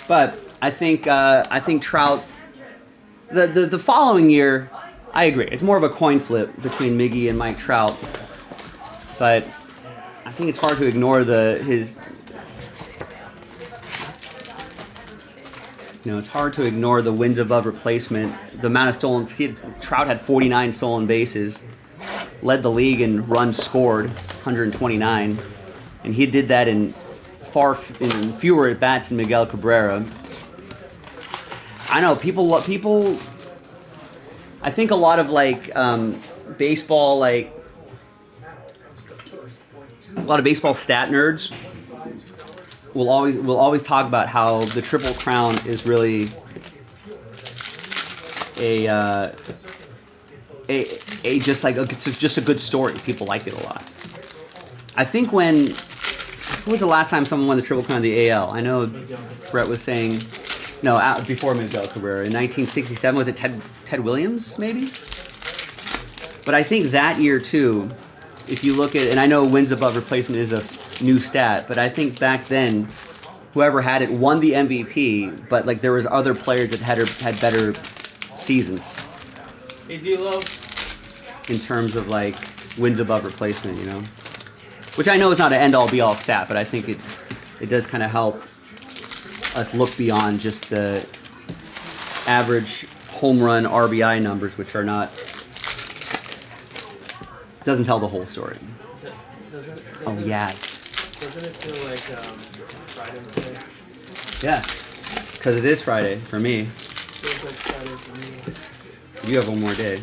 But I think Trout. The following year, I agree. It's more of a coin flip between Miggy and Mike Trout. But I think it's hard to ignore his it's hard to ignore the wins above replacement. The amount of stolen, Trout had 49 stolen bases, led the league in runs scored, 129, and he did that in fewer at bats than Miguel Cabrera. I know people. I think a lot of baseball, a lot of baseball stat nerds will always talk about how the Triple Crown is really it's just a good story. People like it a lot. I think when was the last time someone won the Triple Crown of the AL? I know Brett was saying before Miguel Cabrera in 1967. Was it Ted Williams maybe? But I think that year too, if you look at, and I know wins above replacement is a new stat, but I think back then, whoever had it won the MVP, but there was other players that had better seasons. Hey, D-Lo. In terms of wins above replacement, which I know is not an end-all be-all stat, but I think it does kind of help us look beyond just the average home run RBI numbers, which are not. Doesn't tell the whole story. Yes. Doesn't it feel like Friday today? Yeah, because it is Friday for me. Feels like Friday for me. You have one more day.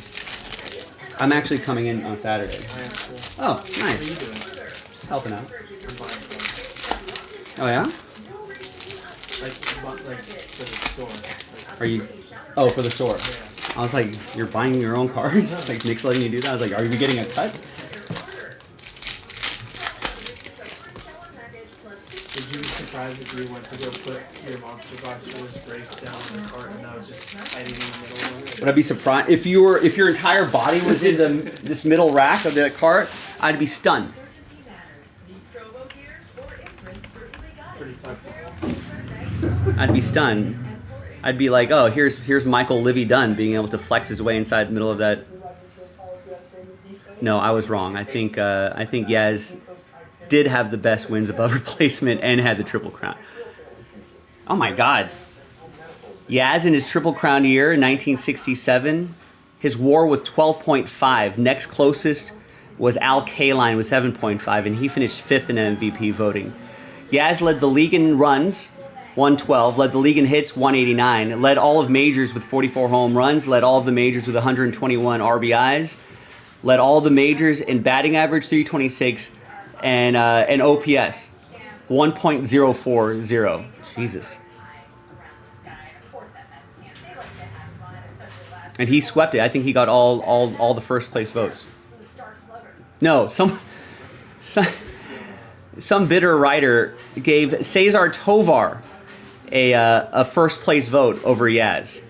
I'm actually coming in on Saturday. I am cool. Oh, What are you nice. doing? Just helping out. I'm buying clothes. Oh yeah? Like for the store. Are you? Oh, for the store. Yeah. I was like, you're buying your own cards? Nick's letting you do that? I was like, are you getting a cut? Would you be surprised if you went to go put your monster box for this break down in the cart and I was just hiding in the middle of it? Would I be surprised if your entire body was in this middle rack of that cart? I'd be stunned. Pretty flexible. I'd be stunned. I'd be like, oh, here's Michael Livy Dunn being able to flex his way inside the middle of that. No, I was wrong. I think Yaz did have the best wins above replacement and had the Triple Crown. Oh my God. Yaz in his Triple Crown year in 1967, his WAR was 12.5. Next closest was Al Kaline with 7.5, and he finished fifth in MVP voting. Yaz led the league in runs, 112, led the league in hits, 189, led all of majors with 44 home runs, led all of the majors with 121 RBIs, led all the majors in batting average, 326, and OPS, 1.040. Jesus. And he swept it. I think he got all the first place votes. No, some bitter writer gave Cesar Tovar a first place vote over Yaz.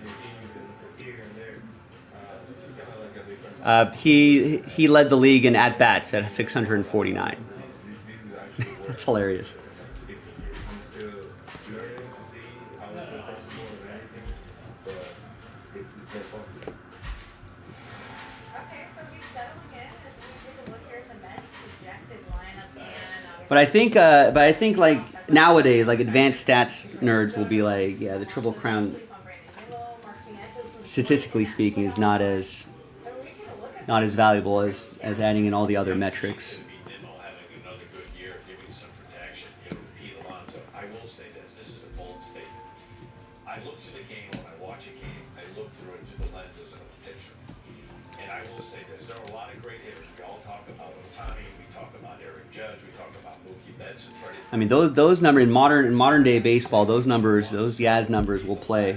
He led the league in at bats at 649. That's hilarious. But I think nowadays, advanced stats nerds will be like, yeah, the Triple Crown, statistically speaking, is not as valuable as adding in all the other metrics. Having another good year, giving some protection. Pete Alonso. I will say this is a bold statement. I look through the game when I watch a game. I look through it through the lenses of a pitcher. And I will say this: there are a lot of great hitters. We all talk about Otani. We talk about Aaron Judge. We talk about Mookie Betts. I mean, those numbers in modern day baseball, those Yaz numbers will play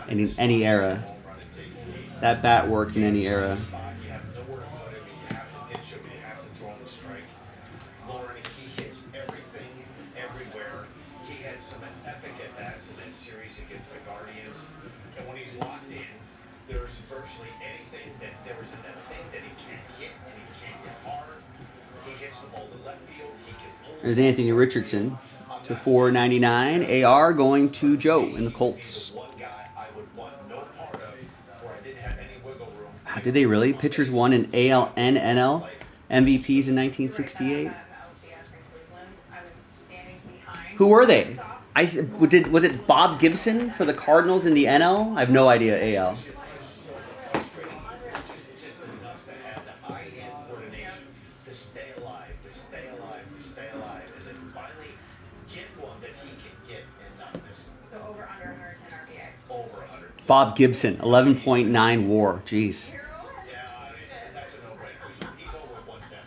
in any era. That bat works in any era. You have nowhere to put him. You have to pitch him. You have to throw him the strike. Lauren, he hits everything, everywhere. He had some epic at bats in that series against the Guardians. And when he's locked in, there's virtually anything there isn't that thing that he can't hit, and he can't hit hard. He hits the ball to left field. He can pull. There's Anthony Richardson to 499. AR going to Joe in the Colts. One guy I would want no part of, where I didn't have any wiggle room. Wow, did they really? Pitchers won in AL and NL MVPs in 1968. Who were they? Was it Bob Gibson for the Cardinals in the NL? I have no idea. AL. Just so frustrating. Just enough to have the eye-hand coordination to stay alive, to stay alive, to stay alive, and then finally get one that he can get and not miss. So over under 110 RBI. Over 100. Bob Gibson, 11.9 WAR. Jeez. Yeah, I mean, that's a no-brainer. He's over 110.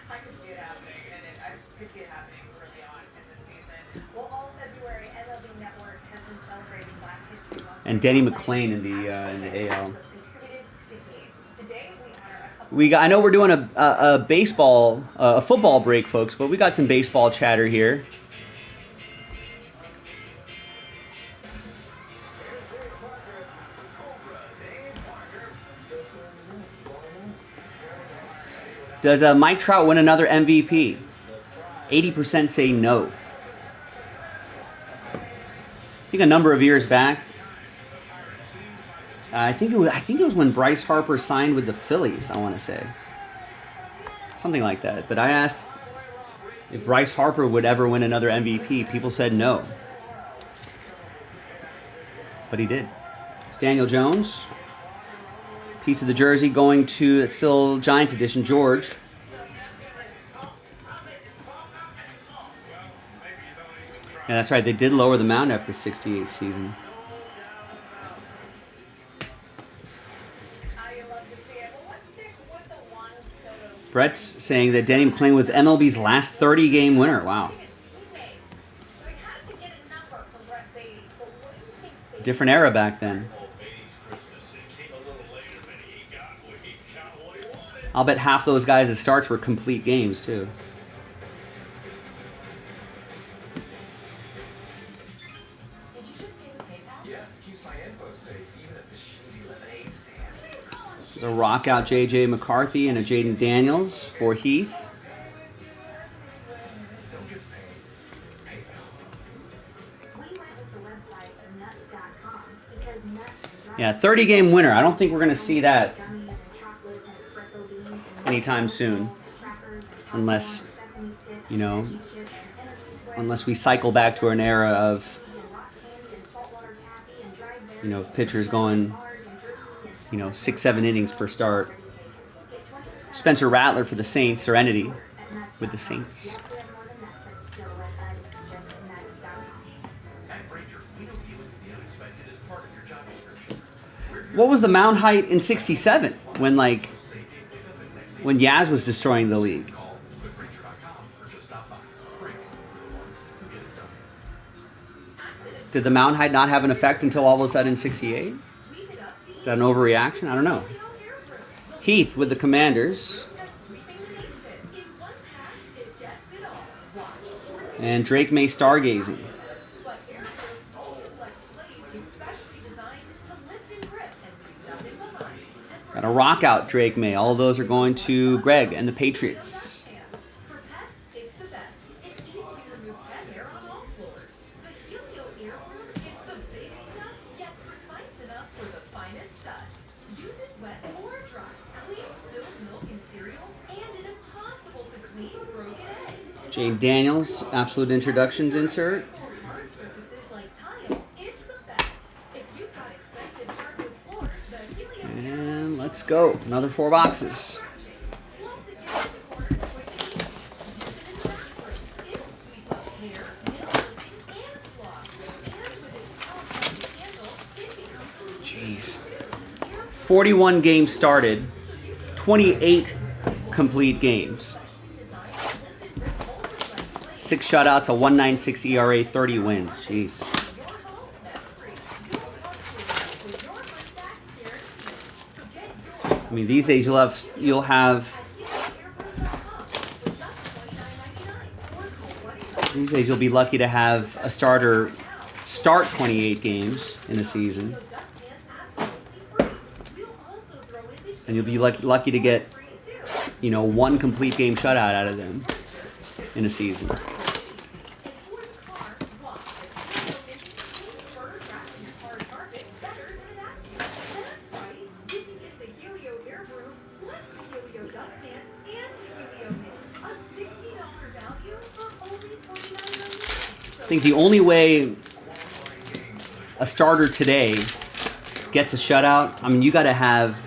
I could see it happening, and I could see it happening early on in the season. Well, all February, MLB Network has been celebrating Black History Month. And Denny McClain in the AL. Contributed to the game. Today, we honor a couple. I know we're doing a baseball, a football break, folks, but we got some baseball chatter here. Does Mike Trout win another MVP? 80% say no. I think a number of years back. I think it was when Bryce Harper signed with the Phillies. I want to say something like that. But I asked if Bryce Harper would ever win another MVP. People said no, but he did. It's Daniel Jones. Piece of the jersey going to, it's still Giants edition, George. Yeah, that's right. They did lower the mound after the 68th season. I love to see it. Well, let's stick with the Juan Soto. Brett's saying that Denny McClain was MLB's last 30-game winner. Wow. So he had to get a number from Brett Beatty. But what do you think Beatty Different era back then. Oh, Beatty's Christmas. It came a little later, but he got what he wanted. I'll bet half those guys' starts were complete games, too. Did you just pay with PayPal? Yes, keeps my info safe, even at the shitty lemonade stand. There's a rock out J.J. McCarthy and a Jaden Daniels for Heath. Don't just pay. PayPal. We went with the website nuts.com because nuts Yeah, 30-game winner. I don't think we're going to see that gummies and chocolate and espresso beans and anytime soon. crackers and Unless, sesame sticks you know, and chips and energy squares unless we cycle back to an era of, and rock candy and saltwater taffy and dried berries you know, pitchers going, bars and jerky and 6-7 innings per start. Spencer Rattler for the Saints, Serenity with the Saints. yes, we have more than nuts, but still the website is just nuts.com. At Ranger, we know dealing with the unexpected is part of your job description. What was the mound height in 67 when Yaz was destroying the league? Call quickRanger.com or just stop by. Ranger, the ones who get it done. Did the mound height not have an effect until all of a sudden 68? Is that an overreaction? I don't know. Heath with the Commanders. And Drake May stargazing. Got a rock out Drake May. All of those are going to Greg and the Patriots. For pets, it's the best. It easily removes pet hair on all floors. The Helio Earworm gets the big stuff, yet precise enough for the finest dust. Use it wet or dry. Clean spilled milk and cereal, and an impossible to clean broken egg. Jane Daniels, absolute introductions insert. For hard surfaces like tile, it's the best. If you've got expensive hardwood floors, the Helio And let's go. Another 4 boxes. Plus, it gets into corners quick and easy. Use it in the bathroom. It'll sweep up hair, nail clippings, and floss. And with its top-heavy handle, it becomes a Jeez. 41 games started, 28 complete games. 6 shutouts, a 1.96 ERA, 30 wins. Jeez. I mean, these days you'll have these days you'll be lucky to have a starter start 28 games in a season, and you'll be lucky to get, you know, 1 complete game shutout out of them in a season. think the only way a starter today gets a shutout, I mean, you got to have,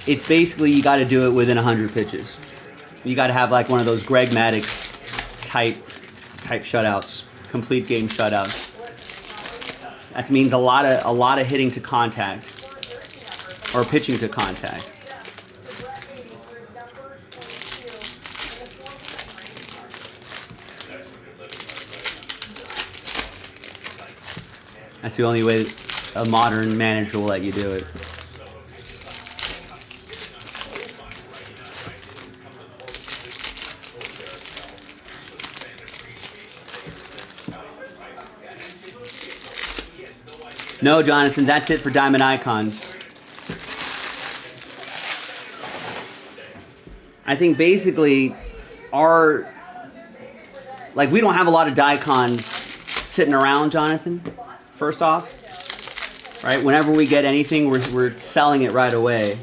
it's basically you got to do it within 100 pitches. You got to have like one of those Greg Maddux type shutouts, complete game shutouts. That means a lot of hitting to contact or pitching to contact. That's the only way a modern manager will let you do it. No, Jonathan, that's it for Diamond Icons. I think basically we don't have a lot of Dicons sitting around, Jonathan, first off. Right? Whenever we get anything, we're selling it right away.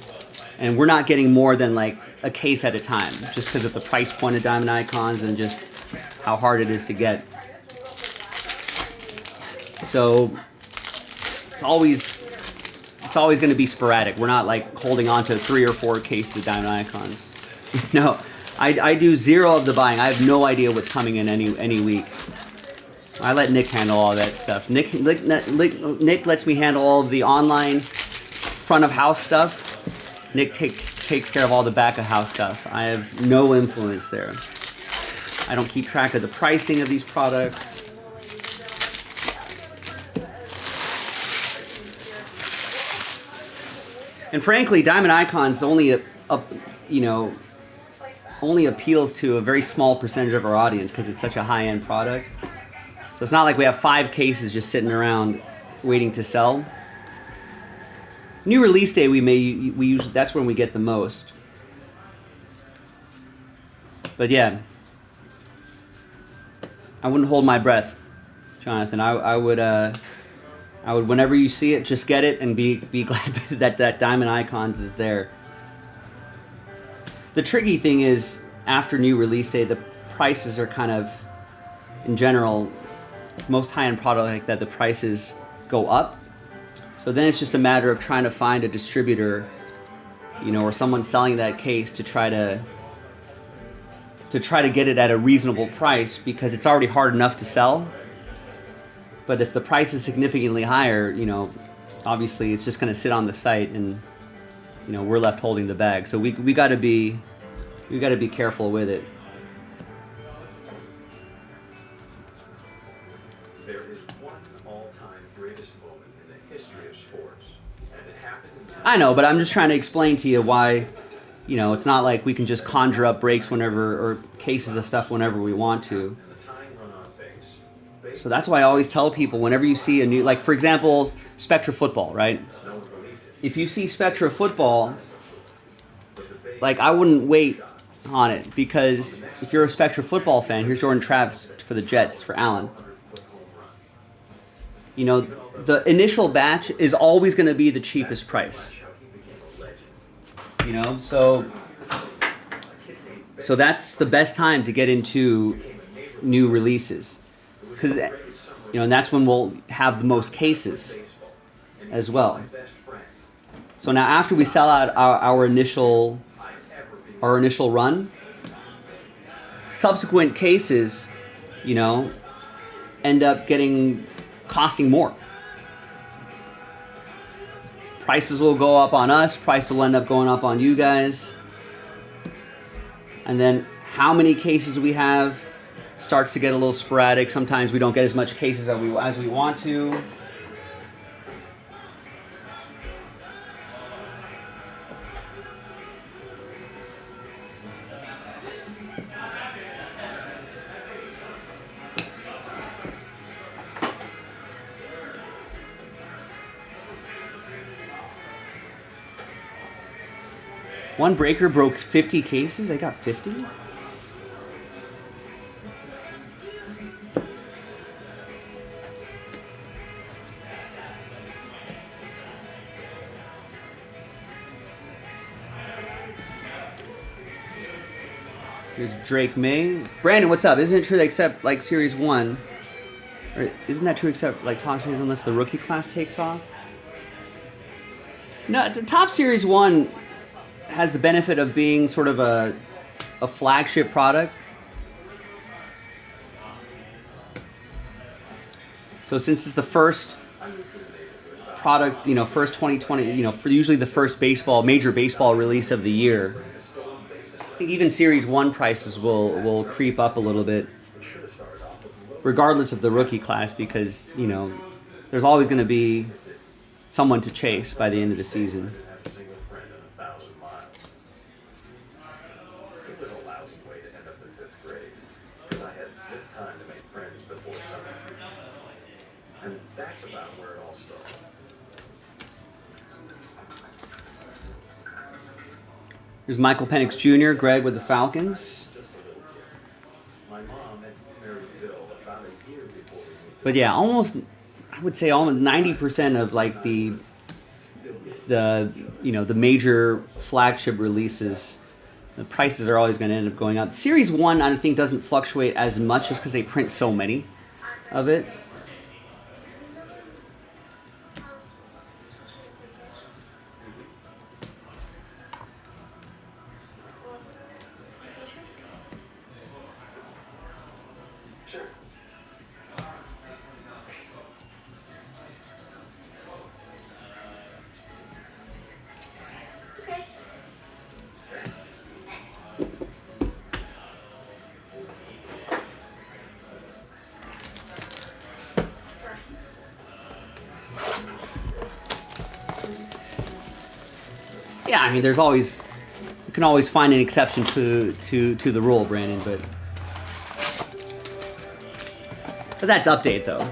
And we're not getting more than like a case at a time, just because of the price point of Diamond Icons and just how hard it is to get. So it's always going to be sporadic. We're not like holding on to 3 or 4 cases of Diamond Icons. No, I do zero of the buying. I have no idea what's coming in any week. I let Nick handle all that stuff. Nick lets me handle all of the online front of house stuff. Nick takes care of all the back of house stuff. I have no influence there. I don't keep track of the pricing of these products. And frankly, Diamond Icons only appeals to a very small percentage of our audience because it's such a high-end product. So it's not like we have 5 cases just sitting around waiting to sell. New release day, we usually, that's when we get the most. But yeah, I wouldn't hold my breath, Jonathan. I would whenever you see it, just get it and be glad that Diamond Icons is there. The tricky thing is, after new release day, the prices are kind of, in general, most high-end product like that, the prices go up. So then it's just a matter of trying to find a distributor, or someone selling that case to try to get it at a reasonable price, because it's already hard enough to sell. But if the price is significantly higher, obviously it's just going to sit on the site, and we're left holding the bag. So we got to be careful with it. There is one all-time greatest moment in the history of sports, and it happened. I know, but I'm just trying to explain to you why, it's not like we can just conjure up breaks whenever, or cases of stuff whenever we want to. So that's why I always tell people, whenever you see a new, like for example, Spectra Football, right? If you see Spectra Football, like I wouldn't wait on it, because if you're a Spectra Football fan, here's Jordan Travis for the Jets, for Allen. The initial batch is always going to be the cheapest price. So that's the best time to get into new releases. Because, and that's when we'll have the most cases as well. So now after we sell out our initial run, subsequent cases, end up costing more. Prices will go up on us, prices will end up going up on you guys. And then how many cases we have starts to get a little sporadic. Sometimes we don't get as much cases as we want to. One breaker broke 50 cases. They got 50? Here's Drake May. Brandon, what's up? Isn't it true that except like Series 1, or isn't that true except like Top Series unless the rookie class takes off? No, the Top Series 1 has the benefit of being sort of a flagship product. So since it's the first product, first 2020, for usually the first major baseball release of the year, I think even Series 1 prices will creep up a little bit, regardless of the rookie class, because, there's always going to be someone to chase by the end of the season. And that's about where it all started. Here's Michael Penix Jr., Greg with the Falcons. My mom had married Bill about a year before we moved. But yeah, almost 90% of like the major flagship releases, the prices are always going to end up going up. Series 1, I think, doesn't fluctuate as much just because they print so many of it. Sure. Okay. Next. Sorry. Yeah, I mean, you can always find an exception to the rule, Brandon, but that's update though.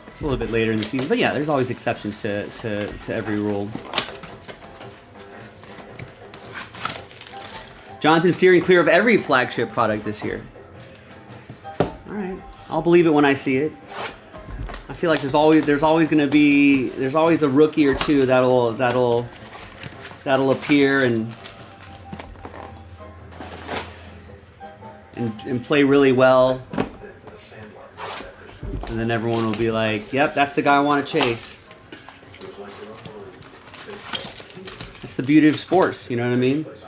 It's a little bit later in the season, but yeah, there's always exceptions to every rule. Jonathan's steering clear of every flagship product this year. All right, I'll believe it when I see it. I feel like there's always a rookie or two that'll appear and play really well, and then everyone will be like, "Yep, that's the guy I want to chase." It's the beauty of sports, you know what I mean? But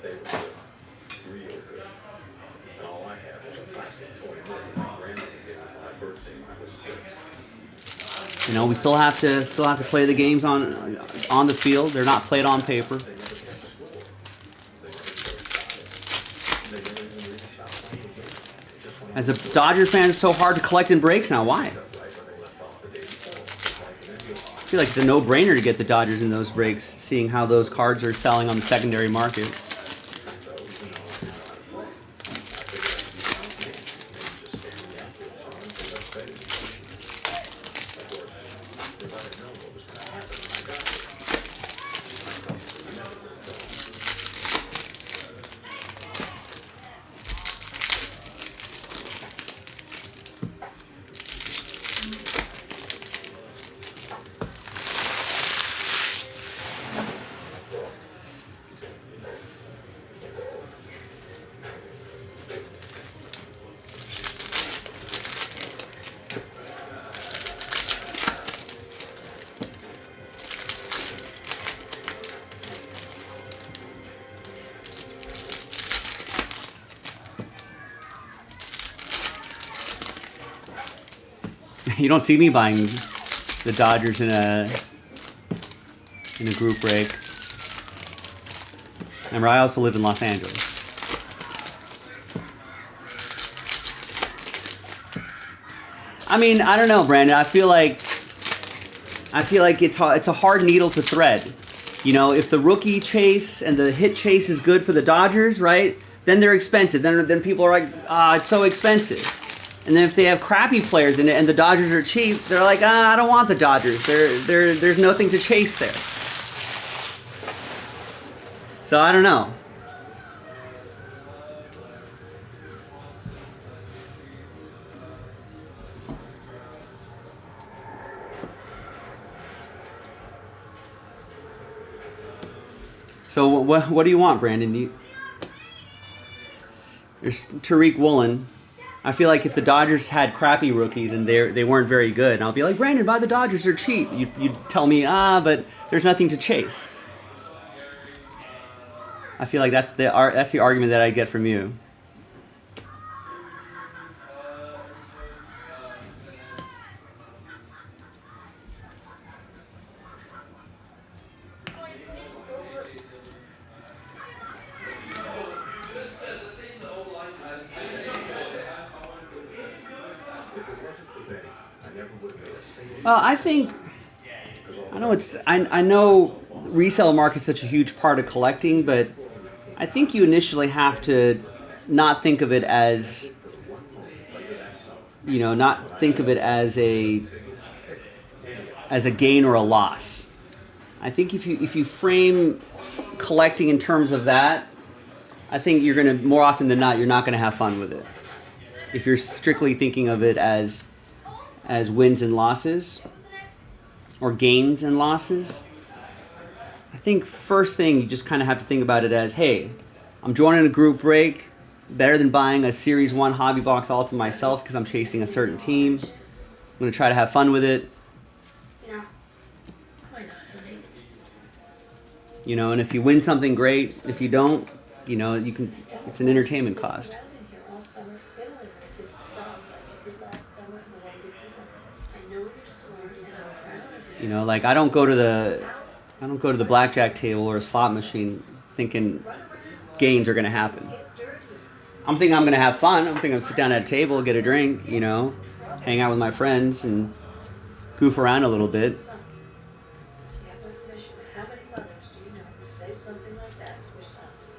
they were good. Real good. And all I had was a plastic toy that my grandmother gave me for my birthday when I was 6. We still have to play the games on the field. They're not played on paper. As a Dodgers fan, it's so hard to collect in breaks now. Why? I feel like it's a no-brainer to get the Dodgers in those breaks, seeing how those cards are selling on the secondary market. You don't see me buying the Dodgers in a group break. Remember, I also live in Los Angeles. I mean, I don't know, Brandon. I feel like it's a hard needle to thread. If the rookie chase and the hit chase is good for the Dodgers, right? Then they're expensive. Then people are like, it's so expensive. And then if they have crappy players in it and the Dodgers are cheap, they're like, I don't want the Dodgers. There's nothing to chase there. So I don't know. So what do you want, Brandon? There's Tariq Woolen. I feel like if the Dodgers had crappy rookies and they weren't very good, and I'll be like, Brandon, buy the Dodgers, they're cheap. You'd tell me, but there's nothing to chase. I feel like that's the argument that I get from you. Well, I know resale market's such a huge part of collecting, but I think you initially have to not think of it as, not think of it as a gain or a loss. I think if you frame collecting in terms of that, I think you're gonna, more often than not, you're not gonna have fun with it. If you're strictly thinking of it as wins and losses, or gains and losses, I think first thing you just kind of have to think about it as, hey, I'm joining a group break, better than buying a Series 1 hobby box all to myself because I'm chasing a certain team. I'm going to try to have fun with it. No. Why not, honey? And if you win something, great. If you don't, it's an entertainment cost. Like I don't go to the blackjack table or a slot machine thinking gains are going to happen. I'm thinking I'm going to have fun. I'm thinking I'm sit down at a table, get a drink, hang out with my friends and goof around a little bit. How many mothers do you know who say something like that to their sons?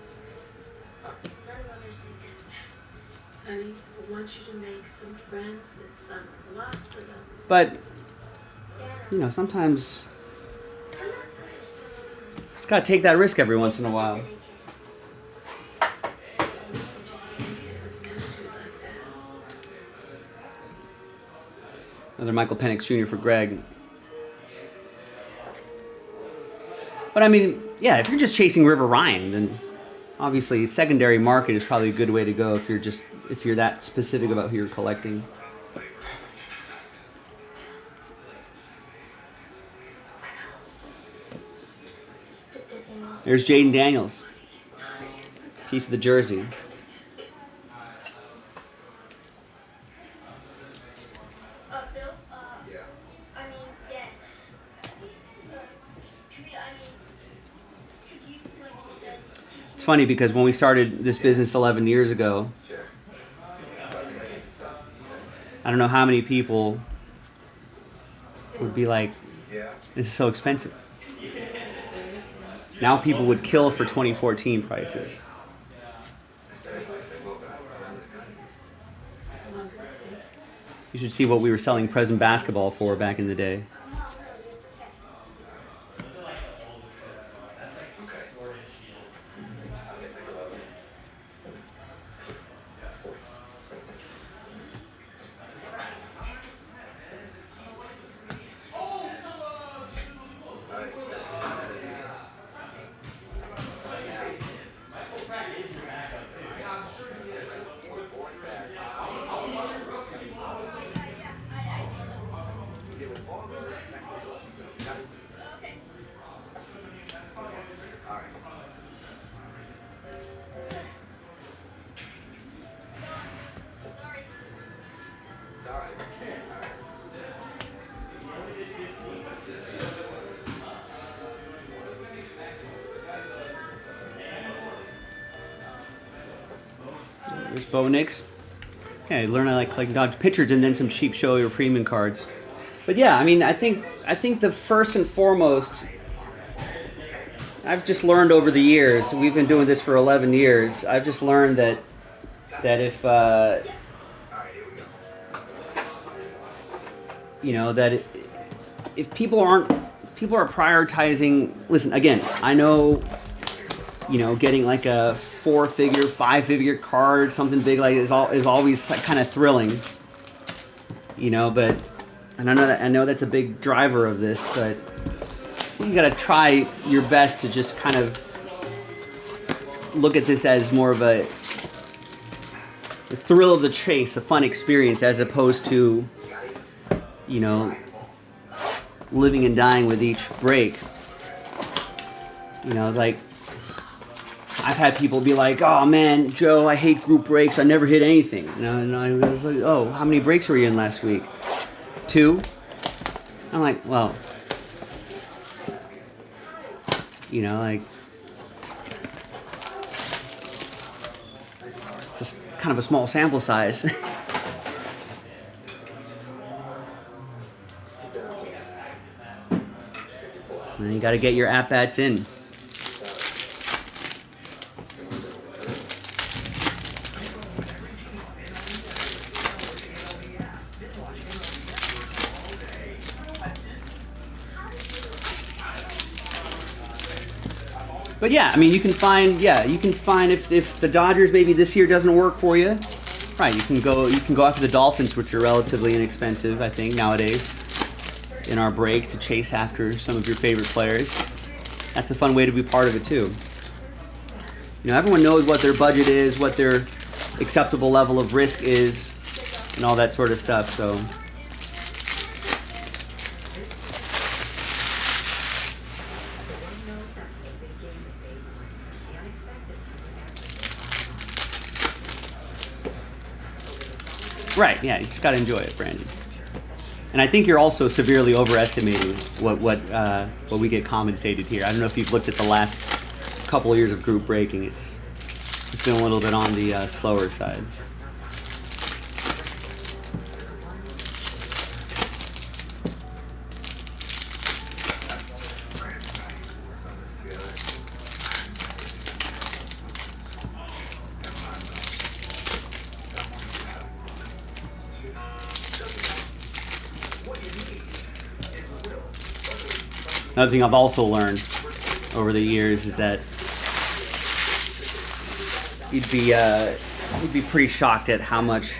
None of others think this. Honey, I want you to make some friends this summer. Lots of them. But sometimes just gotta take that risk every once in a while. Another Michael Penix Jr. for Greg. But I mean, yeah, if you're just chasing River Ryan, then obviously secondary market is probably a good way to go if you're that specific about who you're collecting. There's Jaden Daniels. Piece of the jersey. Bill, I mean, Dad, could you, like you said, teach me? It's funny because when we started this business 11 years ago, I don't know how many people would be like, this is so expensive. Now people would kill for 2014 prices. You should see what we were selling Present Basketball for back in the day. There's Bo Nix. Okay, learn I like collecting Dodge pitchers and then some cheap showy or Freeman cards. But yeah, I mean, I think the first and foremost, I've just learned over the years. We've been doing this for 11 years. I've just learned that if if people are prioritizing. Listen, again, I know, getting like a 4-figure, 5-figure card, something big like is always like kind of thrilling, But and I know that's a big driver of this, but you gotta try your best to just kind of look at this as more of the thrill of the chase, a fun experience, as opposed to, you know, living and dying with each break. You know, like, I've had people be like, "Oh man, Joe, I hate group breaks. I never hit anything." You know, and I was like, "Oh, how many breaks were you in last week?" 2. I'm like, well, you know, like, it's just kind of a small sample size. And you got to get your at-bats in. But yeah, I mean, you can find if the Dodgers maybe this year doesn't work for you, right? You can go after the Dolphins, which are relatively inexpensive, I think, nowadays in our break, to chase after some of your favorite players. That's a fun way to be part of it too. You know, everyone knows what their budget is, what their acceptable level of risk is, and all that sort of stuff. So. Right, yeah, you just got to enjoy it, Brandon. And I think you're also severely overestimating what we get compensated here. I don't know if you've looked at the last couple of years of group breaking. It's been a little bit on the slower side. Another thing I've also learned over the years is that you'd be pretty shocked at how much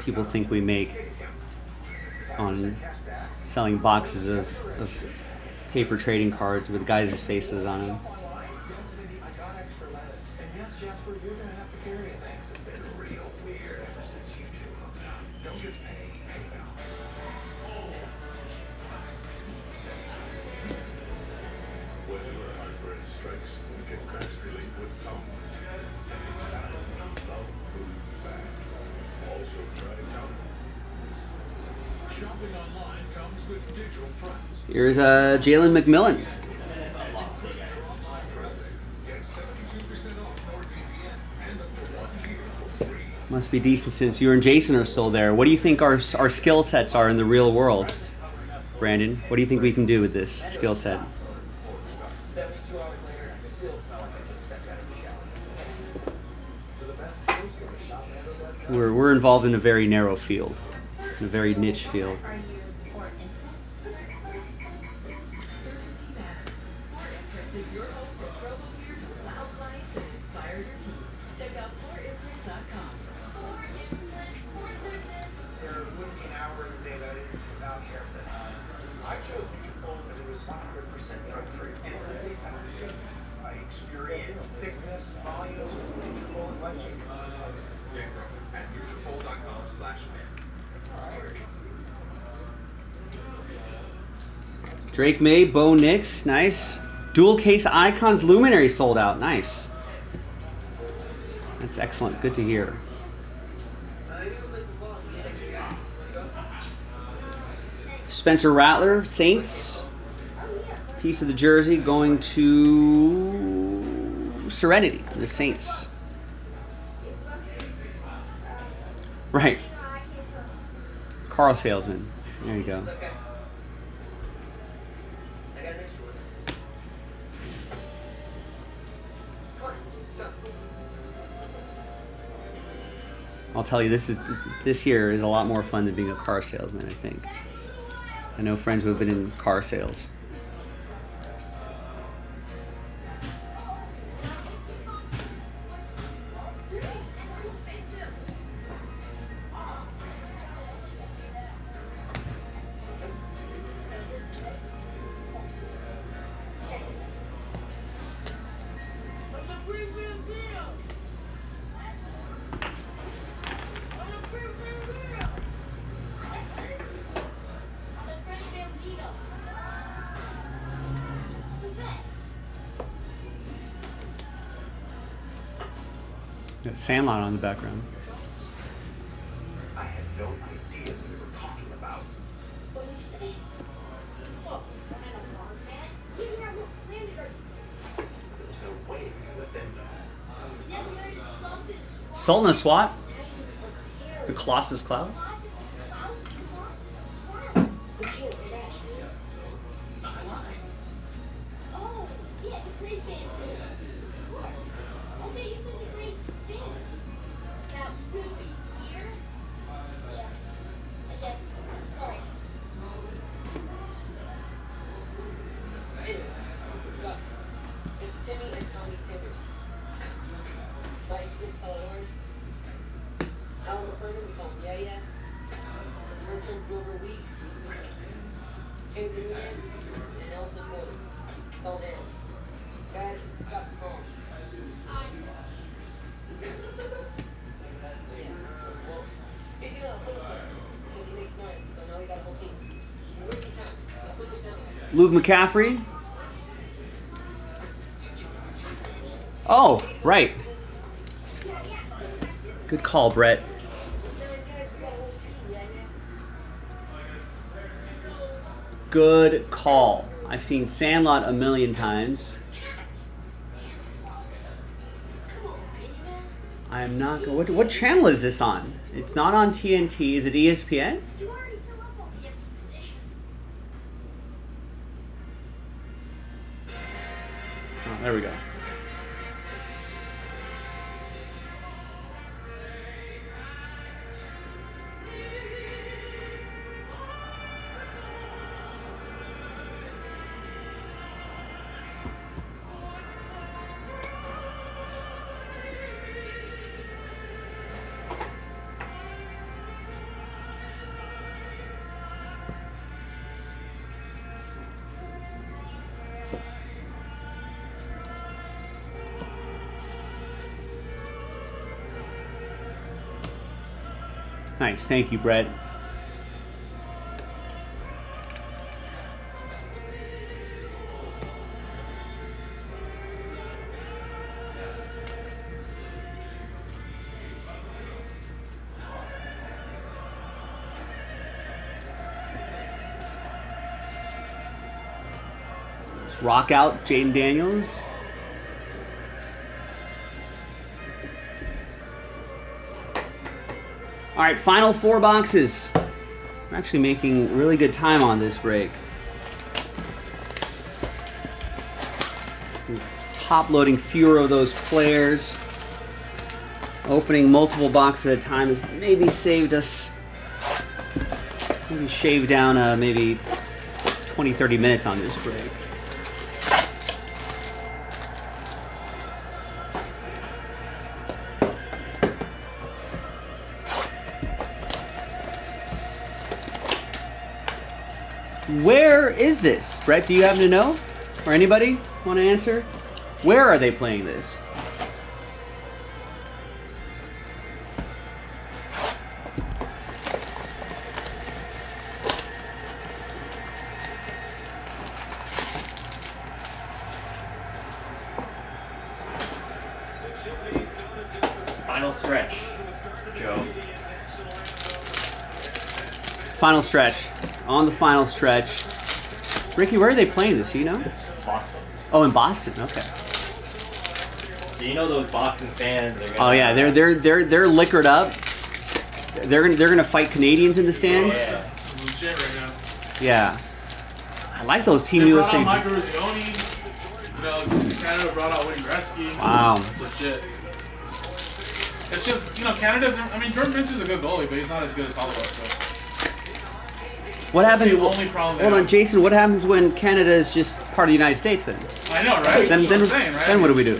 people think we make on selling boxes of paper trading cards with guys' faces on them. Here's Jalen McMillan. Must be decent since you and Jason are still there. What do you think our skill sets are in the real world, Brandon? What do you think we can do with this skill set? We're involved in a very narrow field, in a very niche field. Drake May, Bo Nix, nice. Dual case icons, luminary sold out, nice. That's excellent, good to hear. Spencer Rattler, Saints. Piece of the jersey going to Serenity, the Saints. Right. Carl Salesman, there you go. I'll tell you, this here is a lot more fun than being a car salesman, I think. I know friends who have been in car sales. Got Sandlot on the background. I had no idea what we were talking about. What did you say? Oh, I had a pause, man. He's in our landing group. There's no way we could let them know. Never heard of Sultan Swat. Sultan of SWAT? Titan of Terror. The Colossus Cloud? Colossus of Clouds, Colossus of Clouds. The kid, actually. Oh, yeah, the great band thing. Of course. Okay, you said the great thing. That would be here? Yeah. I guess. Sorry. Scott, it's Timmy and Tommy Tibbets. Vice Expelladores. Alan McClendon, we call him Yeah Yeah. Bertrand Wilbur Weeks. Kate Nunez, and Elton Porter. Call him. Guys, this is Scott Smalls. Yeah, well, he's gonna put up this because he makes 9, so now we got a whole team. We're wasting time. Let's put this down. Luke McCaffrey? Oh, right. Good call, Brett. Good call. I've seen Sandlot a million times. I am not. What channel is this on? It's not on TNT. Is it ESPN? You already fill up on the empty position. Oh, there we go. Nice, thank you, Brett. Let's rock out Jaden Daniels. All right, final 4 boxes. We're actually making really good time on this break. Top loading fewer of those players. Opening multiple boxes at a time has maybe saved us, maybe shaved down maybe 20, 30 minutes on this break. Where is this? Brett, do you happen to know? Or anybody want to answer? Where are they playing this? Final stretch, Joe. Final stretch. On the final stretch. Ricky, where are they playing this? Do you know? Boston. Oh, in Boston. Okay. So you know those Boston fans? They're gonna, Oh yeah, they're liquored up. They're gonna fight Canadians in the stands. Yeah. It's legit right now. Yeah. I like those Team They USA. brought out Michael Ruzzioni. You know, Canada brought out Woody Gretzky. Wow. Legit. It's just, you know, Canada's. I mean, Jordan Vince is a good goalie, but he's not as good as Holloway. So. What happens? That's the only problem. Hold on, Jason. What happens when Canada is just part of the United States? Then? I know, right? Then, That's what I'm saying, right? then what do we do?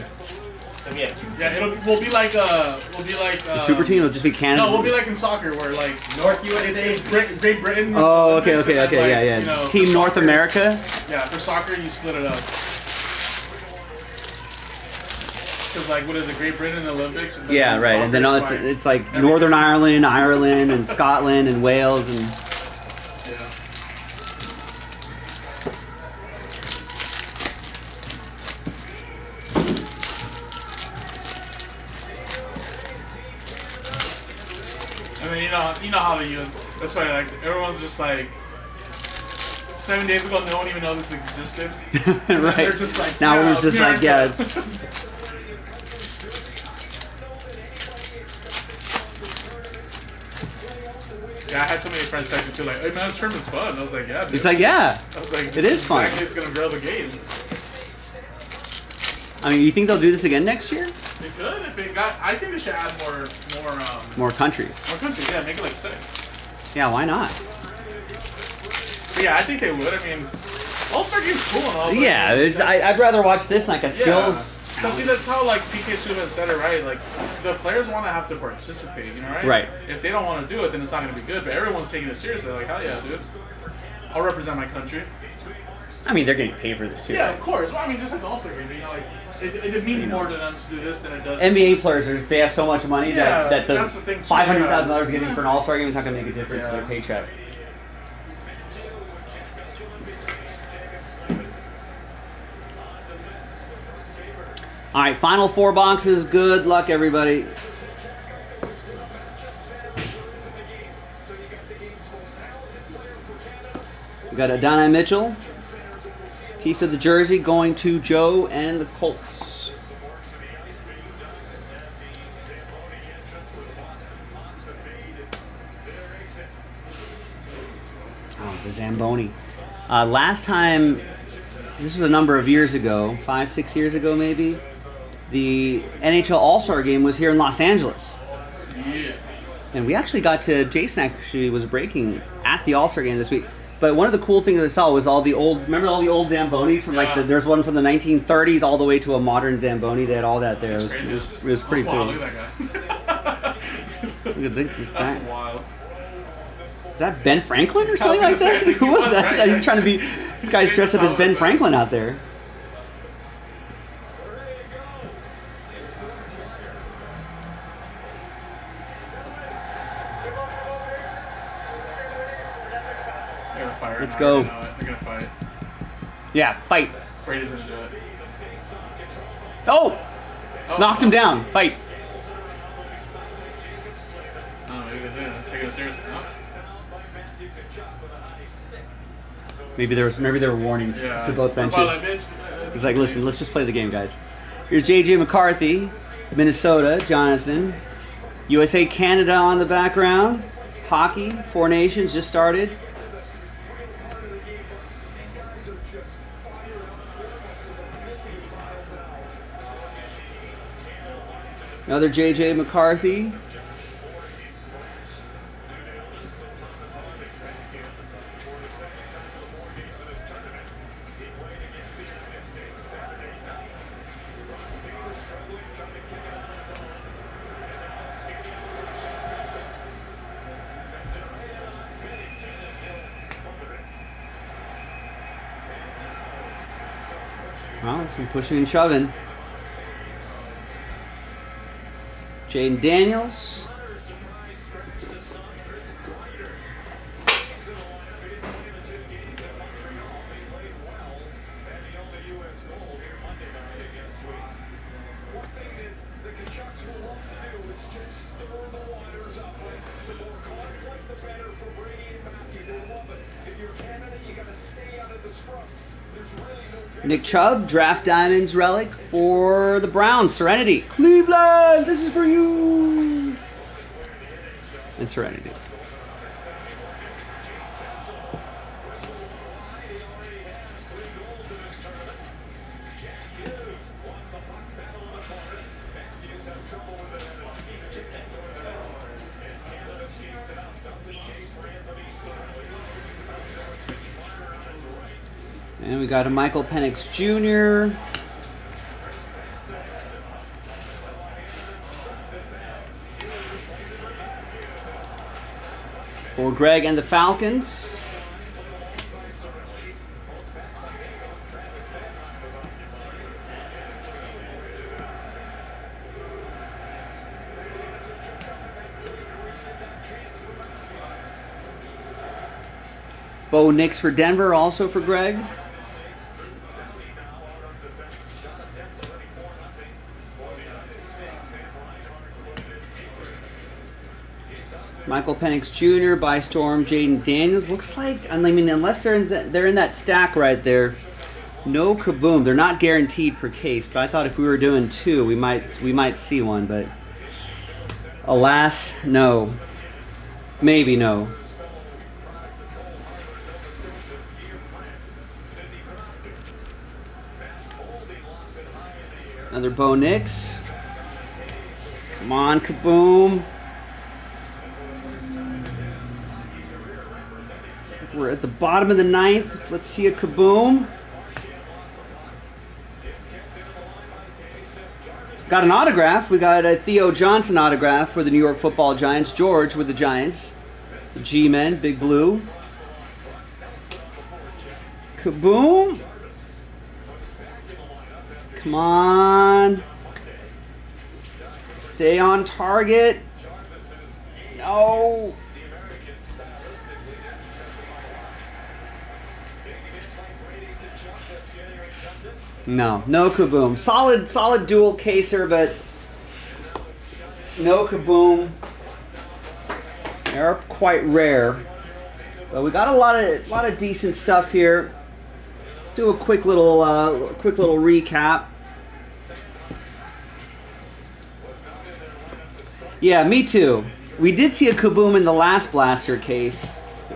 Then we have two. Yeah, we'll be like The super team will just be Canada. No, we'll be like in soccer where like North USA. it's Great Britain. Oh, okay, Olympics, and then, like, yeah. you know, Team for North soccer- America. Yeah, for soccer you split it up. Because like what is it, Great Britain in the Olympics? And then Yeah, in right. And then soccer, it's like everything. Northern Ireland, and Scotland, and Wales, and Yeah. you know how they use. That's why like everyone's just like 7 days ago, no one even know this existed. Right. They're just like, Now yeah, we're just like, yeah. Yeah, I had so many friends texting too, like, hey man, this tournament's fun. I was like, yeah, dude. It's like, yeah. I was like, It is fun. Exactly, it's gonna grow the game. I mean, you think they'll do this again next year? They could if it got. I think they should add More countries. more countries. Yeah, make it like 6. Yeah, why not? But yeah, I think they would. I mean, All-Star game's cool and all. But Yeah, I'd rather watch this like a skills. Because see, that's how like PK Subban said it, right? Like the players want to have to participate, you know, right? Right. If they don't want to do it, then it's not going to be good. But everyone's taking it seriously. Like, hell yeah, dude. I'll represent my country. I mean, they're getting paid for this too. Yeah, of course. Well, I mean, just like the All-Star game, you know, like it means more to them to do this than it does. NBA players, they have so much money Yeah, that the that's the thing, too, $500,000 yeah. getting for an All-Star game is not going to make a difference to Yeah. their paycheck. All right, final 4 boxes. Good luck, everybody. We got Adonai Mitchell. Piece of the jersey going to Joe and the Colts. Oh, the Zamboni. Last time, this was a number of years ago, 5, 6 years ago maybe, the NHL All-Star Game was here in Los Angeles. Yeah. And we actually got to, Jason actually was breaking at the All-Star Game this week. But one of the cool things I saw was all the old, remember all the old Zambonis from like, there's one from the 1930s all the way to a modern Zamboni. They had all that there. It was pretty cool. Look at that guy. Look at this. That's wild. Is that Ben Franklin or something like that? Say, Who was that? right? He's trying to be, this guy's dressed up as Ben Franklin out there. They're gonna fire. Let's him. go. I know it. They're gonna fight. Yeah, fight. Brady's gonna do it. Oh! Knocked him down. Fight. Oh, maybe they're taking it seriously. No? Maybe there were warnings Yeah. to both What about benches. that bitch? He's like, listen, let's just play the game, guys. Here's J.J. McCarthy, Minnesota, Jonathan. USA, Canada on the background. Hockey, 4 Nations just started. Another J.J. McCarthy. Well, some pushing and shoving. Jaden Daniels. Nick Chubb, Draft Diamonds relic for the Browns. Serenity. Cleveland, this is for you. And Serenity. And we got a Michael Penix Jr. For Greg and the Falcons. Bo Nix for Denver, also for Greg. Michael Penix Jr., by Storm, Jaden Daniels. Looks like, I mean, unless they're in that stack right there, no Kaboom. They're not guaranteed per case, but I thought if we were doing 2, we might see one, but alas, no. Maybe no. Another Bo Nix. Come on, Kaboom. We're at the bottom of the 9th. Let's see a Kaboom. Got an autograph. We got a Theo Johnson autograph for the New York Football Giants. George with the Giants. The G-Men, Big Blue. Kaboom. Come on. Stay on target. No. No Kaboom. Solid dual caser, but no Kaboom. They're quite rare, but we got a lot of decent stuff here. Let's do a quick little recap. Yeah, me too. We did see a Kaboom in the last blaster case,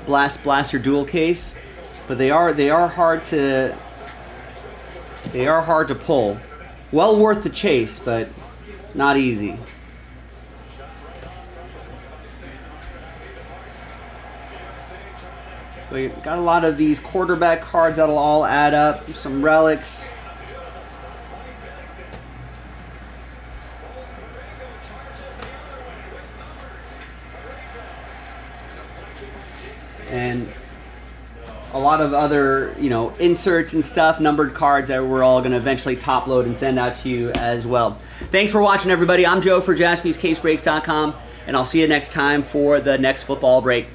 blaster dual case, but they are hard to pull. Well worth the chase, but not easy. We got a lot of these quarterback cards that'll all add up. Some relics. And a lot of other, inserts and stuff, numbered cards that we're all going to eventually top load and send out to you as well. Thanks for watching, everybody. I'm Joe for JaspysCaseBreaks.com, and I'll see you next time for the next football break.